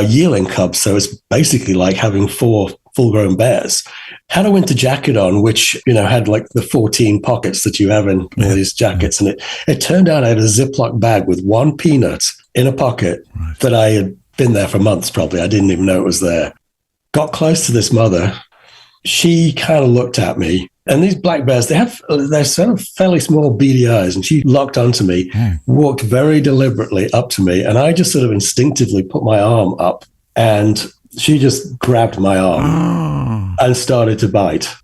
yearling cubs. So it's basically like having 4 full-grown bears. Had a winter jacket on, which, had like the 14 pockets that you have in all these jackets. And it turned out I had a Ziploc bag with 1 peanut in a pocket that I had been there for months, probably. I didn't even know it was there. Got close to this mother. She kind of looked at me. And these black bears, they're sort of fairly small, beady eyes. And she locked onto me, walked very deliberately up to me. And I just sort of instinctively put my arm up, and she just grabbed my arm and started to bite.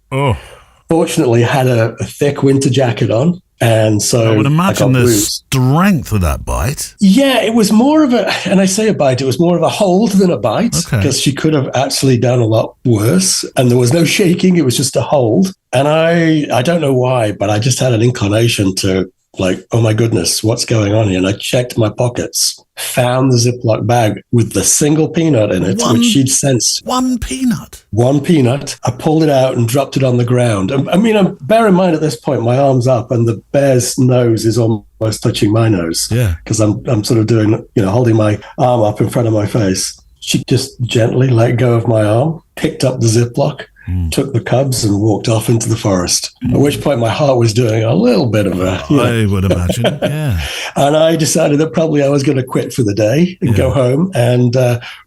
Fortunately, had a thick winter jacket on. And so I would imagine the bruised. strength of that bite. Yeah, it was more of and I say a bite, it was more of a hold than a bite, because she could have actually done a lot worse. And there was no shaking, it was just a hold. And I don't know why, but I just had an inclination to like, oh my goodness, what's going on here? And I checked my pockets, found the Ziploc bag with the single peanut in it, which she'd sensed. 1 peanut? 1 peanut. I pulled it out and dropped it on the ground. I mean, bear in mind at this point, my arm's up and the bear's nose is almost touching my nose. Yeah. Because I'm sort of doing, holding my arm up in front of my face. She just gently let go of my arm, picked up the Ziploc, took the cubs and walked off into the forest, at which point my heart was doing a little bit of I would imagine, yeah. And I decided that probably I was going to quit for the day and go home and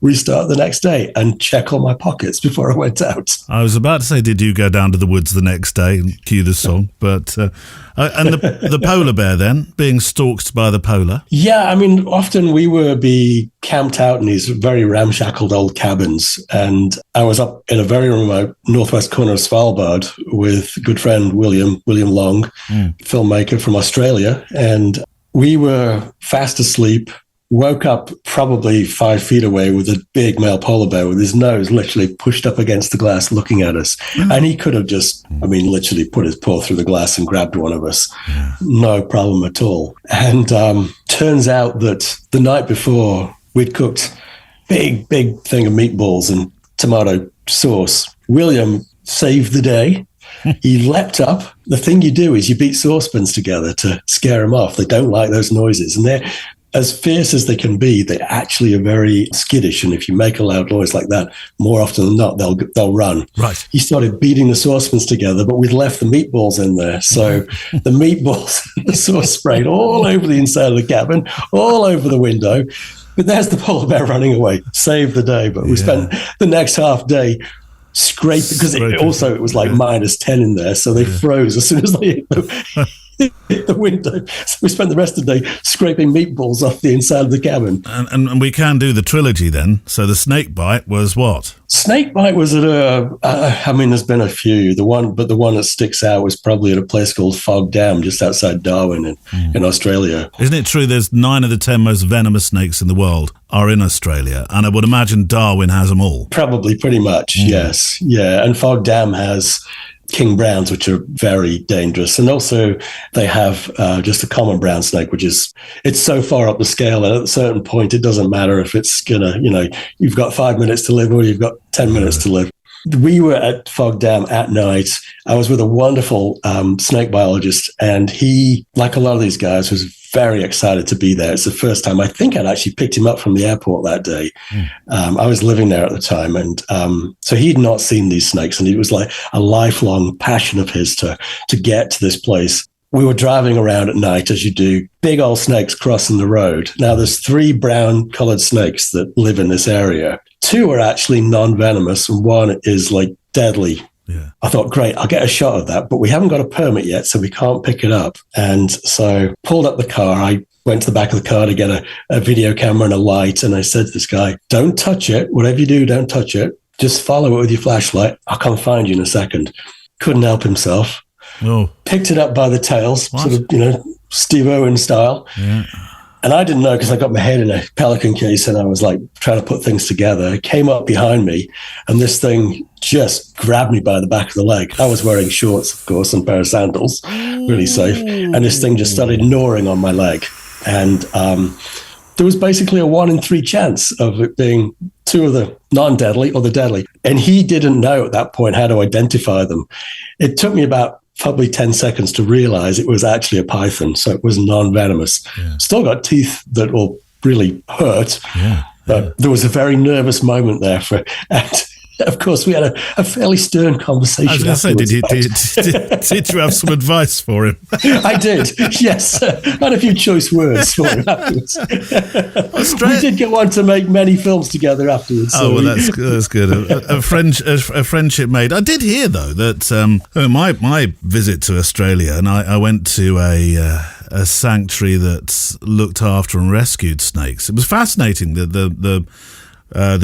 restart the next day and check all my pockets before I went out. I was about to say, did you go down to the woods the next day and cue the song? But and the polar bear then, being stalked by the polar? Yeah, I mean, often we would be camped out in these very ramshackled old cabins. And I was up in a very remote northwest corner of Svalbard with good friend William Long, filmmaker from Australia. And we were fast asleep, woke up probably 5 feet away with a big male polar bear with his nose literally pushed up against the glass looking at us. And he could have just, literally put his paw through the glass and grabbed one of us. No problem at all. And turns out that the night before, we'd cooked big thing of meatballs and tomato sauce. William saved the day. He leapt up. The thing you do is you beat saucepans together to scare them off. They don't like those noises. And they're as fierce as they can be. They actually are very skittish. And if you make a loud noise like that, more often than not, they'll run. Right. He started beating the saucepans together, but we'd left the meatballs in there. So the meatballs and the sauce sprayed all over the inside of the cabin, all over the window. But there's the polar bear running away. Saved the day. But we spent the next half day scraping, because it was like minus 10 in there. So they froze as soon as they hit the window. So we spent the rest of the day scraping meatballs off the inside of the cabin. And we can do the trilogy then. So the snake bite was what? Snake bite was at there's been a few. The one that sticks out was probably at a place called Fog Dam, just outside Darwin in Australia. Isn't it true there's 9 of the 10 most venomous snakes in the world are in Australia? And I would imagine Darwin has them all. Probably, pretty much, yes. Yeah, and Fog Dam has king browns, which are very dangerous. And also they have just a common brown snake, it's so far up the scale that at a certain point, it doesn't matter if it's gonna, you've got 5 minutes to live or you've got 10 minutes to live. We were at Fog Dam at night. I was with a wonderful snake biologist, and he, like a lot of these guys, was very excited to be there. It's the first time. I think I'd actually picked him up from the airport that day. I was living there at the time. And so he'd not seen these snakes, and it was like a lifelong passion of his to get to this place. We were driving around at night, as you do, big old snakes crossing the road. Now, there's 3 brown-colored snakes that live in this area. 2 are actually non-venomous, and 1 is like deadly Yeah. I thought, great, I'll get a shot of that, but we haven't got a permit yet, so we can't pick it up. And so pulled up the car. I went to the back of the car to get a video camera and a light. And I said to this guy, don't touch it. Whatever you do, don't touch it. Just follow it with your flashlight. I'll come find you in a second. Couldn't help himself. Oh. Picked it up by the tails, What? sort of, Steve Irwin style. Yeah. And I didn't know because I got my head in a pelican case and I was like trying to put things together. It came up behind me and this thing just grabbed me by the back of the leg. I was wearing shorts, of course, and a pair of sandals, really safe. And this thing just started gnawing on my leg. And there was basically a 1 in 3 chance of it being two of the non-deadly or the deadly. And he didn't know at that point how to identify them. It took me about probably 10 seconds to realize it was actually a python, so it was non-venomous. Yeah. Still got teeth that will really hurt, but there was a very nervous moment there and of course, we had a fairly stern conversation. I was going to say, did you have some advice for him? I did, yes. I had a few choice words for him afterwards. We did go on to make many films together afterwards. Oh, well, that's good. A friendship made. I did hear, though, that my visit to Australia, and I went to a sanctuary that looked after and rescued snakes. It was fascinating, the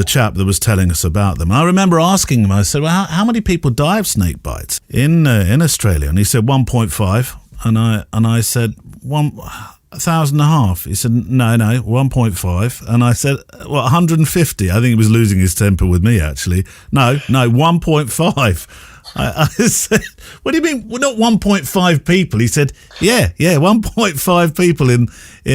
chap that was telling us about them. I remember asking him, I said, well, how many people die of snake bites in Australia? And he said 1.5. And I said, 1,500. He said, no, 1.5. And I said, well, 150. I think he was losing his temper with me, actually. No, 1.5. I said, what do you mean? Well, not 1.5 people. He said, yeah, 1.5 people in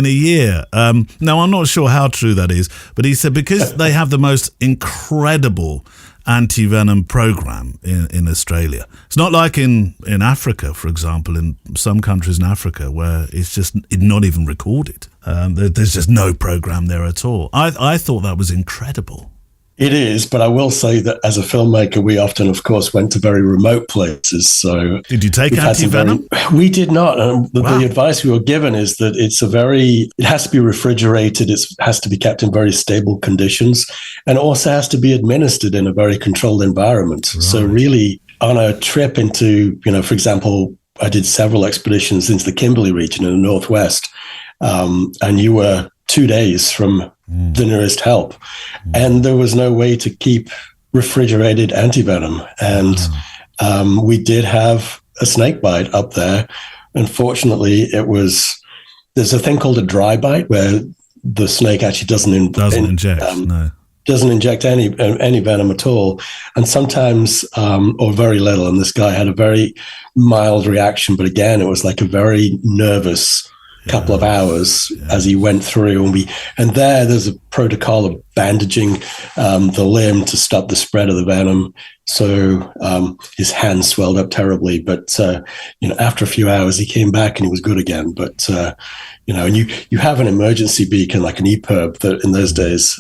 a year. Now, I'm not sure how true that is, but he said because they have the most incredible anti-venom program in Australia. It's not like in Africa, for example, in some countries in Africa where it's not even recorded. There's just no program there at all. I thought that was incredible. It is, but I will say that as a filmmaker, we often, of course, went to very remote places. So, did you take anti-venom? We did not. Wow. The advice we were given is that it has to be refrigerated. It has to be kept in very stable conditions, and also has to be administered in a very controlled environment. Right. So, really, on a trip into, for example, I did several expeditions into the Kimberley region in the Northwest, and you were 2 days from the nearest help. And there was no way to keep refrigerated antivenom. And we did have a snake bite up there. Unfortunately, there's a thing called a dry bite where the snake actually doesn't inject any venom at all. And sometimes, or very little. And this guy had a very mild reaction. But again, it was like a very nervous couple of hours as he went through, and there's a protocol of bandaging the limb to stop the spread of the venom. So his hand swelled up terribly, but after a few hours he came back and he was good again. But and you have an emergency beacon like an EPIRB that in those days.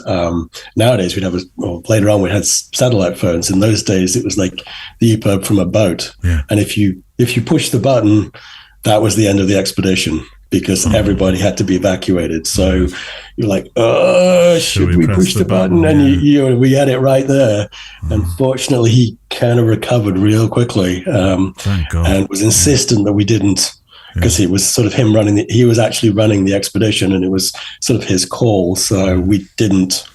Nowadays later on we had satellite phones. In those days it was like the EPIRB from a boat, and if you push the button, that was the end of the expedition, because everybody had to be evacuated. So you're like, should we push the button? And we had it right there. Unfortunately, he kind of recovered real quickly, Thank God. And was insistent that we didn't, because it was sort of him he was actually running the expedition, and it was sort of his call. So we didn't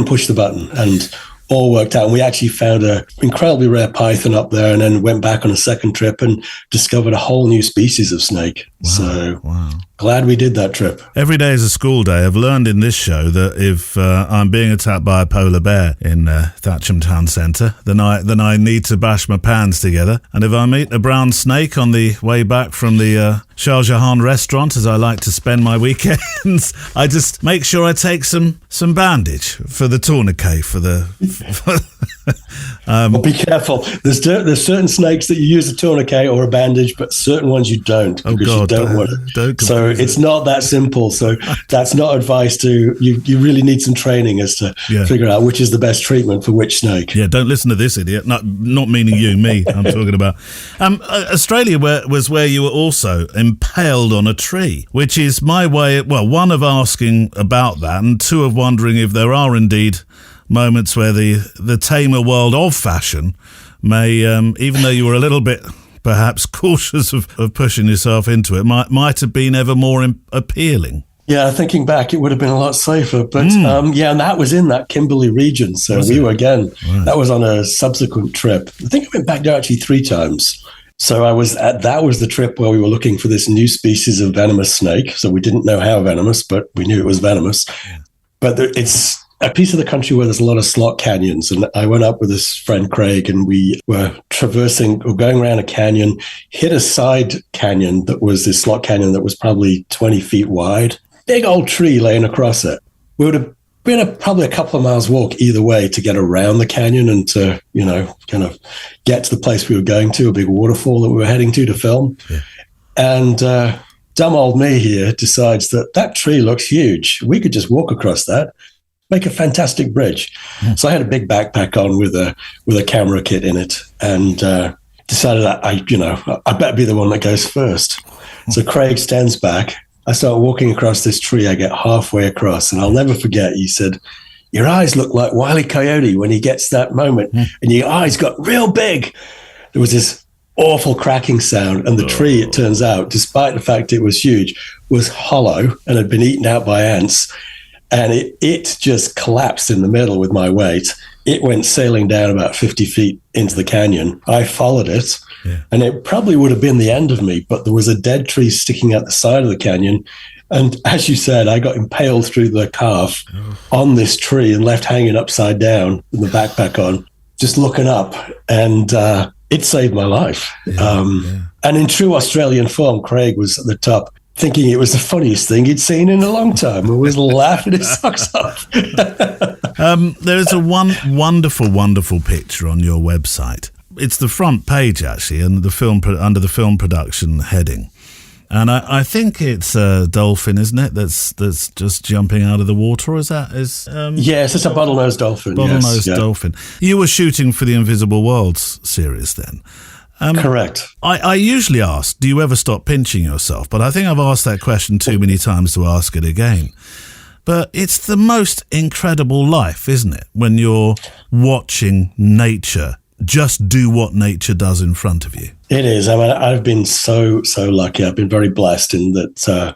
push the button, and all worked out. And we actually found an incredibly rare python up there, and then went back on a second trip and discovered a whole new species of snake. Wow. Glad we did that trip. Every day is a school day. I've learned in this show that if I'm being attacked by a polar bear in Thatcham Town Centre, then I need to bash my pans together. And if I meet a brown snake on the way back from the Shah Jahan restaurant, as I like to spend my weekends, I just make sure I take some bandage for the tourniquet Well, be careful. There's certain snakes that you use a tourniquet or a bandage, but certain ones you don't, because you don't want it. So it's not that simple. So that's not advice to you. You really need some training as to figure out which is the best treatment for which snake. Yeah, don't listen to this idiot. Not meaning you, me. I'm talking about. Australia was where you were also impaled on a tree, which is my way. Well, one of asking about that, and two of wondering if there are indeed moments where the tamer world of fashion even though you were a little bit perhaps cautious of pushing yourself into it, might have been ever more appealing. Yeah, thinking back, it would have been a lot safer. But and that was in that Kimberley region. So that was on a subsequent trip. I think I went back there actually 3 times. So that was the trip where we were looking for this new species of venomous snake. So we didn't know how venomous, but we knew it was venomous. Yeah. But it's a piece of the country where there's a lot of slot canyons. And I went up with this friend, Craig, and we were going around a canyon, hit a side canyon that was this slot canyon that was probably 20 feet wide. Big old tree laying across it. We would have been probably a couple of miles walk either way to get around the canyon and to, kind of get to the place we were going to, a big waterfall that we were heading to film. Yeah. And dumb old me here decides that tree looks huge. We could just walk across that, make a fantastic bridge. Yeah. So I had a big backpack on with a camera kit in it, and decided that I better be the one that goes first. So Craig stands back. I start walking across this tree. I get halfway across, and I'll never forget, he said, "Your eyes look like Wile E. Coyote when he gets that moment, and your eyes got real big." There was this awful cracking sound, and the tree, it turns out, despite the fact it was huge, was hollow and had been eaten out by ants, and it just collapsed in the middle with my weight. It went sailing down about 50 feet into the canyon. I followed it. Yeah. And it probably would have been the end of me, but there was a dead tree sticking out the side of the canyon. And as you said, I got impaled through the calf on this tree and left hanging upside down with the backpack on, just looking up. And it saved my life. And in true Australian form, Craig was at the top, thinking it was the funniest thing he'd seen in a long time and was laughing his socks off. There is a wonderful, wonderful picture on your website. It's the front page, actually, and under the film production heading. And I think it's a dolphin, isn't it? That's just jumping out of the water. Yes, it's a bottlenose dolphin. Dolphin. You were shooting for the Invisible Worlds series then. Correct. I usually ask, do you ever stop pinching yourself? But I think I've asked that question too many times to ask it again. But it's the most incredible life, isn't it? When you're watching nature just do what nature does in front of you. It is. I mean, I've been so lucky. I've been very blessed in that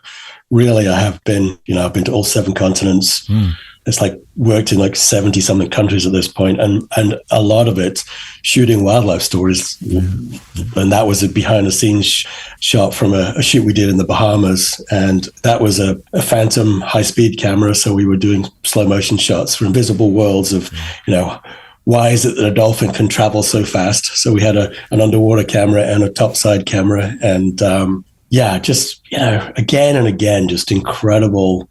really I have been, I've been to all 7 continents. It's like worked in like 70 something countries at this point, and a lot of it shooting wildlife stories. And that was a behind the scenes shot from a shoot we did in the Bahamas. And that was a Phantom high speed camera. So we were doing slow motion shots for invisible worlds of, why is it that a dolphin can travel so fast? So we had an underwater camera and a topside camera. And just, again and again, just incredible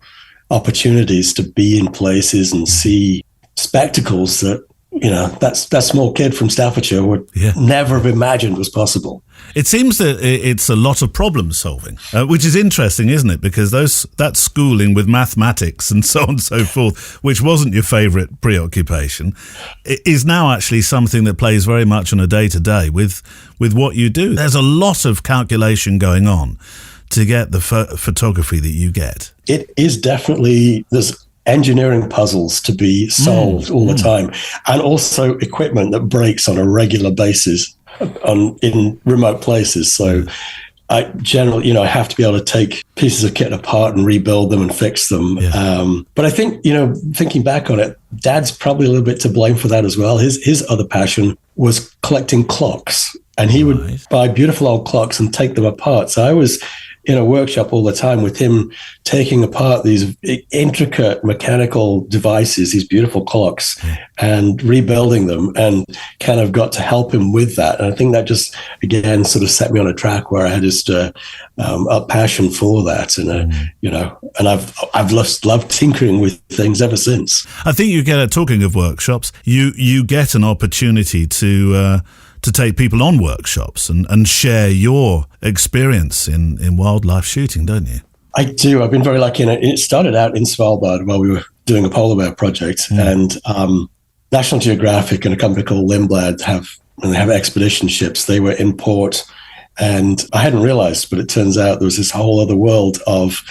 opportunities to be in places and see spectacles that, that small kid from Staffordshire would never have imagined was possible. It seems that it's a lot of problem solving, which is interesting, isn't it? Because that schooling with mathematics and so on and so forth, which wasn't your favourite preoccupation, is now actually something that plays very much on a day-to-day with what you do. There's a lot of calculation going on to get the photography that you get. It is definitely, there's engineering puzzles to be solved all the time, and also equipment that breaks on a regular basis in remote places. So I generally, I have to be able to take pieces of kit apart and rebuild them and fix them. But I think, thinking back on it, Dad's probably a little bit to blame for that as well. His other passion was collecting clocks, and he would buy beautiful old clocks and take them apart. So I was in a workshop all the time with him, taking apart these intricate mechanical devices, these beautiful clocks, and rebuilding them, and kind of got to help him with that. And I think that just, again, sort of set me on a track where I had just a passion for that. And, and I've loved tinkering with things ever since. I think you get, talking of workshops, you get an opportunity to take people on workshops and share your experience in wildlife shooting, don't you? I do. I've been very lucky. And it started out in Svalbard while we were doing a polar bear project. And National Geographic and a company called Lindblad have expedition ships. They were in port. And I hadn't realized, but it turns out there was this whole other world of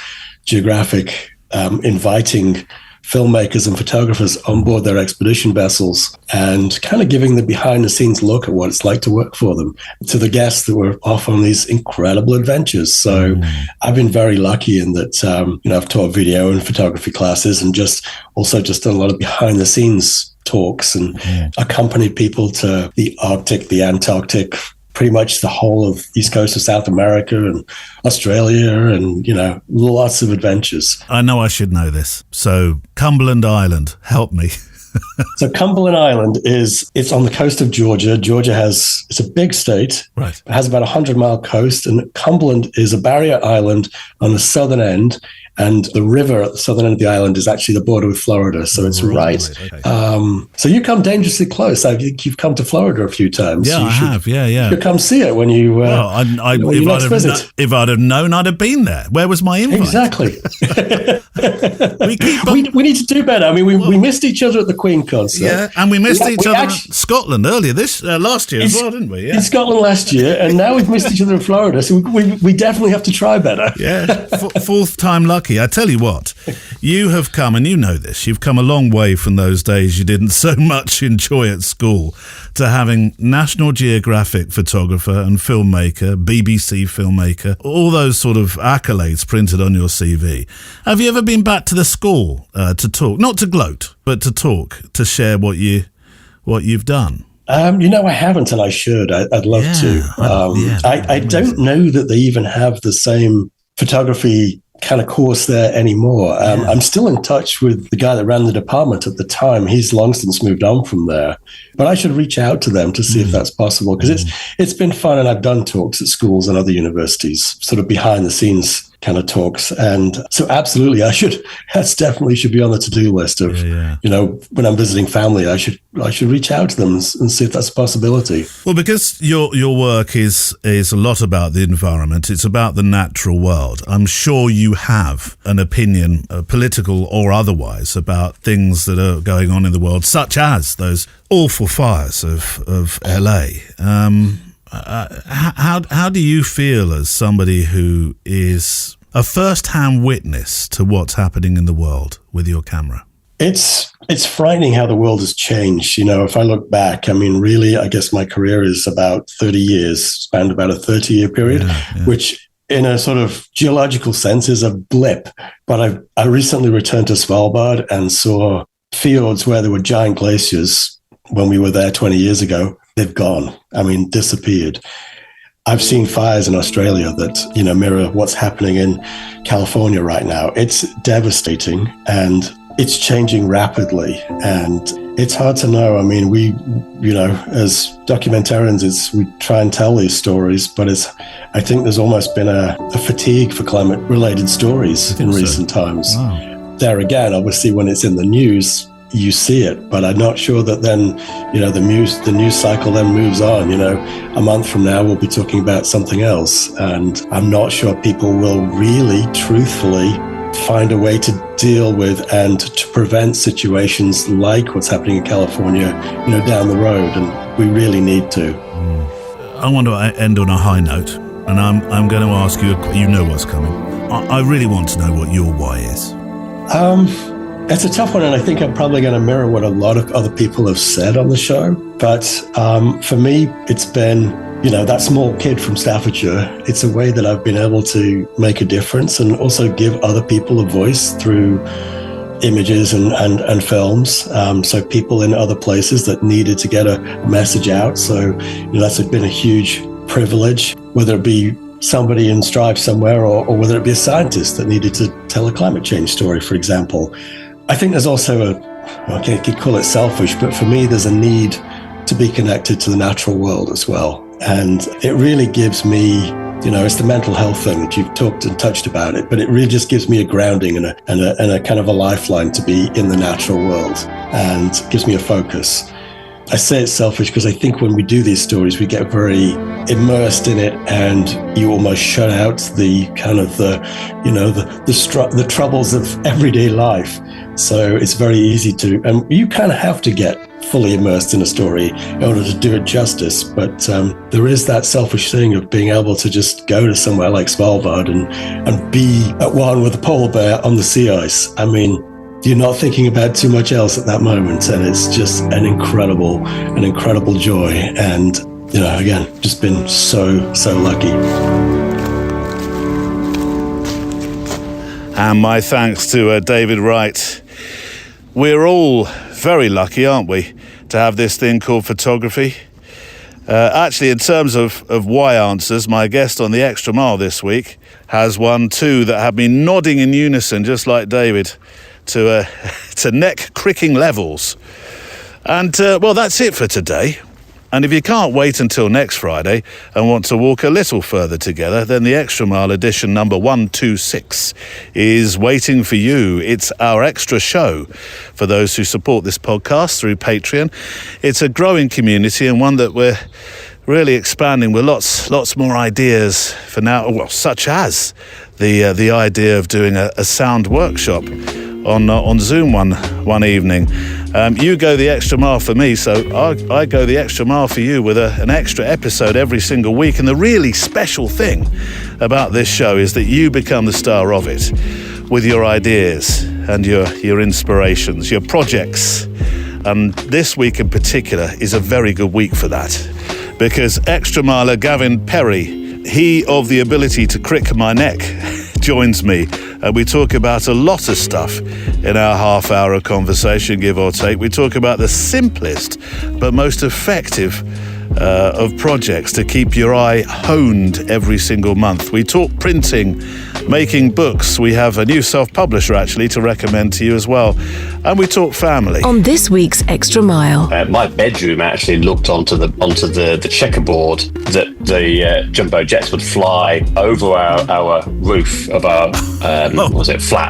geographic inviting filmmakers and photographers on board their expedition vessels and kind of giving the behind the scenes look at what it's like to work for them to the guests that were off on these incredible adventures. So I've been very lucky in that, I've taught video and photography classes and just done a lot of behind the scenes talks and accompanied people to the Arctic, the Antarctic, pretty much the whole of East Coast of South America and Australia and, lots of adventures. I know I should know this. So Cumberland Island, help me. So Cumberland Island it's on the coast of Georgia. It's a big state. Right. It has about a 100-mile coast, and Cumberland is a barrier island on the southern end. And the river at the southern end of the island is actually the border with Florida. So it's right. Okay. So you come dangerously close. I think you've come to Florida a few times. Yeah, I have. Yeah. You should come see it when you when you next visit. If I'd have known, I'd have been there. Where was my invite? Exactly. we need to do better. I mean, we missed each other at the Queen concert. Yeah, and we missed each other in Scotland earlier last year as well, didn't we? Yeah. In Scotland last year, and now we've missed each other in Florida. So we definitely have to try better. Yeah, fourth time lucky. I tell you what, you have come, and you know this, you've come a long way from those days you didn't so much enjoy at school to having National Geographic photographer and filmmaker, BBC filmmaker, all those sort of accolades printed on your CV. Have you ever been back to the school to talk, not to gloat, but to talk, to share what you've done? I haven't, and I should. I'd love to. I don't know that they even have the same photography kind of course there anymore. I'm still in touch with the guy that ran the department at the time. He's long since moved on from there, but I should reach out to them to see if that's possible, because it's been fun, and I've done talks at schools and other universities, sort of behind the scenes kind of talks. And so absolutely, that's definitely should be on the to-do list of, when I'm visiting family, I should reach out to them and see if that's a possibility. Well, because your work is a lot about the environment, it's about the natural world. I'm sure you have an opinion, political or otherwise, about things that are going on in the world, such as those awful fires of LA. How do you feel as somebody who is a first-hand witness to what's happening in the world with your camera? It's frightening how the world has changed. If I look back, I mean, really, I guess my career is about 30 years, spanned about a 30-year period, which in a sort of geological sense is a blip. But I recently returned to Svalbard and saw fjords where there were giant glaciers when we were there 20 years ago. They've gone. I mean, disappeared. I've seen fires in Australia that, mirror what's happening in California right now. It's devastating, and it's changing rapidly, and it's hard to know. I mean, we, as documentarians, we try and tell these stories, but I think there's almost been a fatigue for climate-related stories in recent times. Wow. There again, obviously, when it's in the news, you see it, but I'm not sure that then, the news cycle then moves on. A month from now, we'll be talking about something else. And I'm not sure people will really, truthfully, find a way to deal with and to prevent situations like what's happening in California, down the road. And we really need to. I want to end on a high note, and I'm going to ask you, you know what's coming. I really want to know what your why is. It's a tough one, and I think I'm probably going to mirror what a lot of other people have said on the show. But for me, it's been, that small kid from Staffordshire. It's a way that I've been able to make a difference and also give other people a voice through images and films. So people in other places that needed to get a message out. So that's been a huge privilege, whether it be somebody in Strive somewhere or whether it be a scientist that needed to tell a climate change story, for example. I think there's also I could call it selfish, but for me, there's a need to be connected to the natural world as well. And it really gives me, it's the mental health thing that you've talked and touched about it, but it really just gives me a grounding and a kind of a lifeline to be in the natural world, and gives me a focus. I say it's selfish because I think when we do these stories, we get very immersed in it, and you almost shut out the kind of the troubles of everyday life. So it's very easy to, and you kind of have to get fully immersed in a story in order to do it justice. But there is that selfish thing of being able to just go to somewhere like Svalbard and be at one with a polar bear on the sea ice. I mean, you're not thinking about too much else at that moment. And it's just an incredible joy. And, again, just been so lucky. And my thanks to David Wright. We're all very lucky, aren't we, to have this thing called photography? Actually, in terms of why answers, my guest on the Extra Mile this week has one too that have me nodding in unison, just like David, to neck-cricking levels. And, that's it for today. And if you can't wait until next Friday and want to walk a little further together, then the Extra Mile edition number 126 is waiting for you. It's our extra show for those who support this podcast through Patreon. It's a growing community and one that we're really expanding with lots more ideas for now, well, such as the idea of doing a sound workshop on Zoom one evening. You go the extra mile for me, so I go the extra mile for you with an extra episode every single week. And the really special thing about this show is that you become the star of it with your ideas and your inspirations, your projects. And this week in particular is a very good week for that, because extra miler Gavin Perry, he of the ability to crick my neck, joins me, and we talk about a lot of stuff in our half hour of conversation, give or take. We talk about the simplest but most effective of projects to keep your eye honed every single month. We talk printing, making books. We have a new self-publisher actually to recommend to you as well, and we talk family. On this week's Extra Mile, my bedroom actually looked onto the checkerboard that the jumbo jets would fly over our roof of our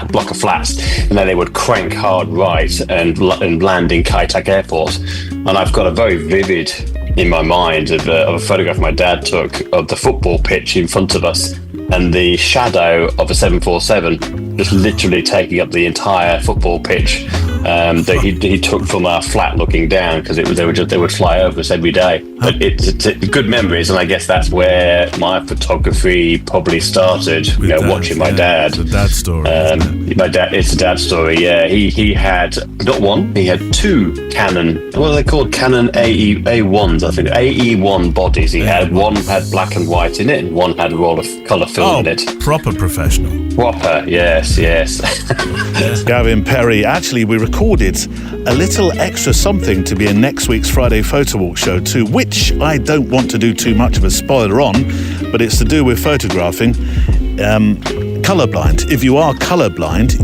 block of flats, and then they would crank hard right and land in Kai-Tak Airport. And I've got a very vivid in my mind of a photograph my dad took of the football pitch in front of us, and the shadow of a 747 just literally taking up the entire football pitch that he took from our flat looking down, because they would fly over us every day. But it's good memories, and I guess that's where my photography probably started. Watching my dad. It's a dad story. It's a dad story. Yeah, he had not one. He had two Canon. What are they called? Canon A1s, I think. AE1 bodies. He had one had black and white in it, and one had a roll of colour film in it. Proper professional. Proper, yes. Gavin Perry. Actually, we recorded a little extra something to be in next week's Friday Photo Walk show too, which I don't want to do too much of a spoiler on, but it's to do with photographing colourblind. If you are colourblind,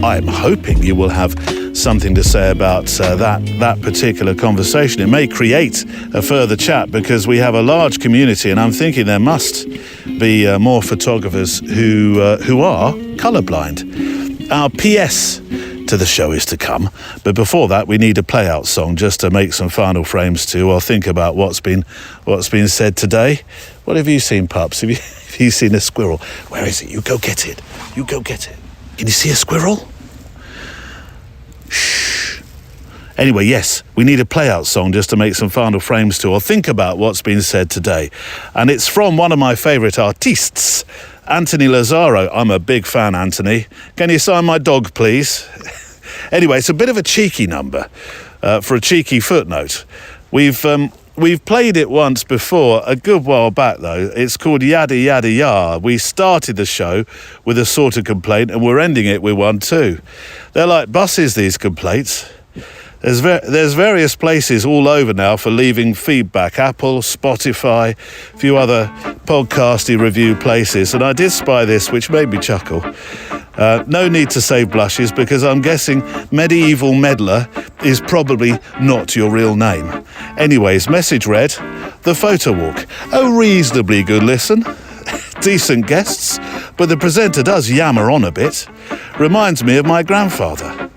I'm hoping you will have something to say about that particular conversation. It may create a further chat, because we have a large community, and I'm thinking there must be more photographers who are colourblind. Our PS to the show is to come, but before that we need a play-out song just to make some final frames to, or think about what's been said today. What have you seen, pups? Have you seen a squirrel? Where is it? You go get it. Can you see a squirrel? Shh. Anyway, yes, we need a play-out song just to make some final frames to, or think about what's been said today. And it's from one of my favourite artistes, Anthony Lazzaro. I'm a big fan, Anthony. Can you sign my dog, please? Anyway, it's a bit of a cheeky number for a cheeky footnote. We've played it once before, a good while back though. It's called Yada Yada Ya. We started the show with a sort of complaint, and we're ending it with one too. They're like buses, these complaints. There's various places all over now for leaving feedback. Apple, Spotify, a few other podcasty review places. And I did spy this, which made me chuckle. No need to save blushes, because I'm guessing Medieval Meddler is probably not your real name. Anyways, message read, The Photo Walk. A reasonably good listen. Decent guests, but the presenter does yammer on a bit. Reminds me of my grandfather.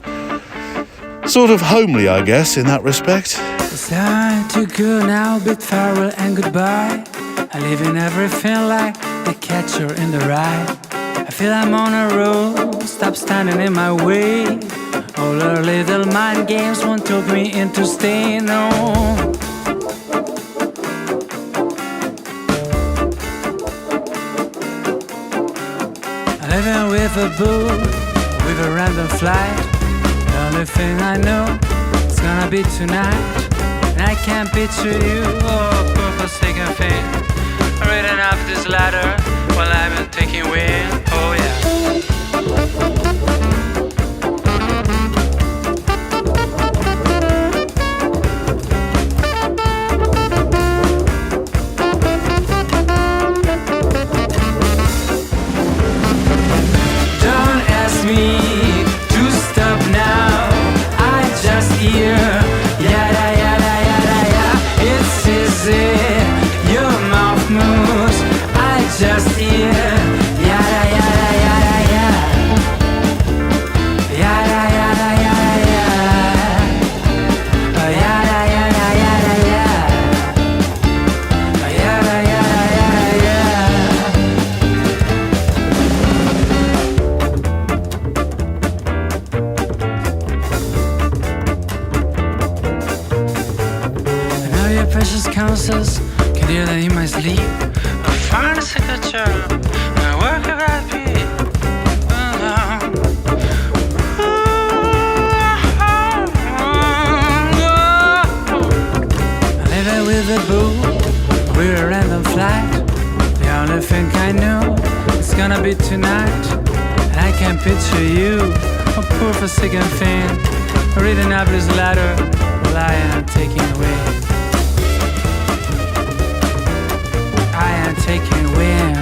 Sort of homely, I guess, in that respect. It's time to go now, bid farewell and goodbye. I live in everything like the catcher in the rye. I feel I'm on a roll, stop standing in my way. All our little mind games won't talk me into staying on. I'm living with a book, with a random flight. only thing I know, it's gonna be tonight. And I can't picture you, oh, poor forsaken thing, reading up this ladder while I'm taking wind, oh yeah. Don't ask me to stop now, I just hear yada yada yada yada. It's easy, your mouth moves, I just hear yada yada yada yada. Yada yada yada yada. Yada yada yada yada. Yada yada yada yada. I know your precious counsels can hear that in my sleep. I find a signature, I work of that beat. I live it with a boo, we're a random flight. The only thing I know, it's gonna be tonight. And I can't picture you, a poor forsaken thing, reading up this ladder while I am taking away. I am taking wind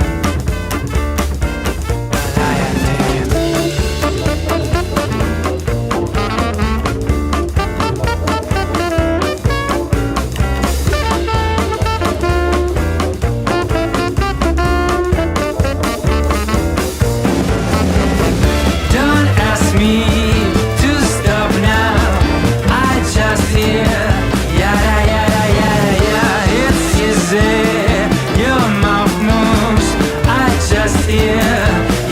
while I am taking. Don't ask me to stop now, I just hear yada yada yada yada. It's easy, your mouth moves, I just hear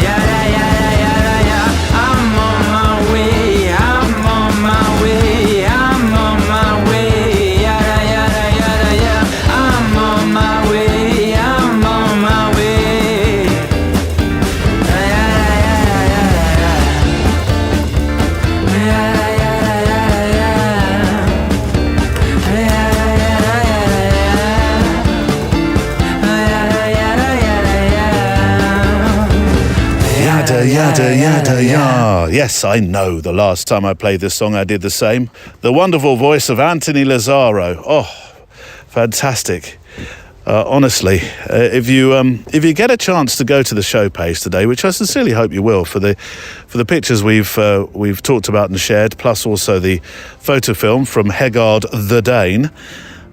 yada yada yada yada. I'm on my way, I'm on my way, I'm on my way, yada yada yada yada. I'm on my way, I'm on my way, yada yada yada yada. Yada yada yada yada. Yada yada Yada, yada, yada. Yes, I know. The last time I played this song, I did the same. The wonderful voice of Anthony Lazzaro. Oh, fantastic. Honestly, if you get a chance to go to the show page today, which I sincerely hope you will, for the pictures we've talked about and shared, plus also the photo film from Hegard the Dane,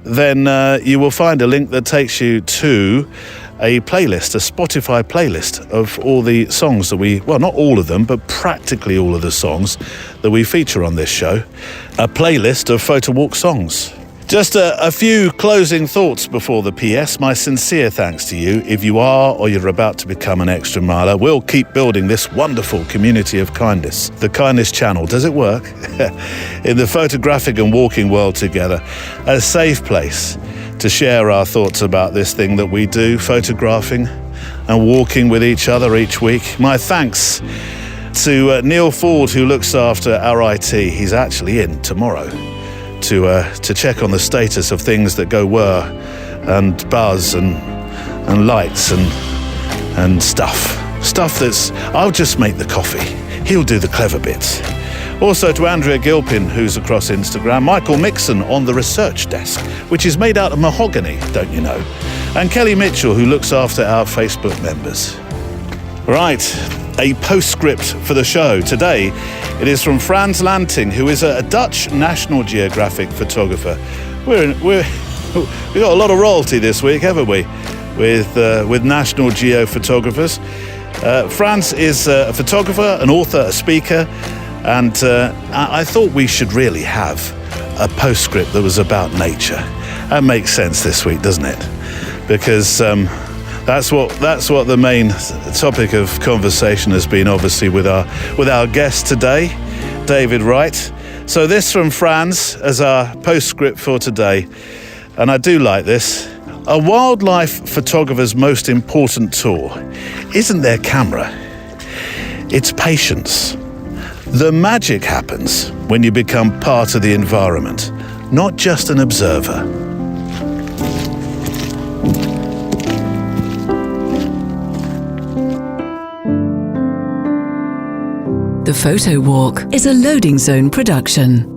then you will find a link that takes you to a playlist, a Spotify playlist of all the songs that well, not all of them, but practically all of the songs that we feature on this show. A playlist of Photo Walk songs. Just a few closing thoughts before the PS. My sincere thanks to you. If you are or you're about to become an extra miler, we'll keep building this wonderful community of kindness. The Kindness Channel, does it work? In the photographic and walking world together. A safe place to share our thoughts about this thing that we do, photographing and walking with each other each week. My thanks to Neil Ford, who looks after our IT. He's actually in tomorrow to check on the status of things that go whir and buzz and lights and stuff that's. I'll just make the coffee. He'll do the clever bits. Also to Andrea Gilpin, who's across Instagram, Michael Mixon on the research desk, which is made out of mahogany, don't you know, and Kelly Mitchell, who looks after our Facebook members. Right, a postscript for the show. Today, it is from Frans Lanting, who is a Dutch National Geographic photographer. We've got a lot of royalty this week, haven't we, with National Geo photographers. Frans is a photographer, an author, a speaker, and I thought we should really have a postscript that was about nature. That makes sense this week, doesn't it? Because that's what the main topic of conversation has been, obviously, with our guest today, David Wright. So this from Frans as our postscript for today, and I do like this. A wildlife photographer's most important tool isn't their camera, it's patience. The magic happens when you become part of the environment, not just an observer. The Photo Walk is a Loading Zone production.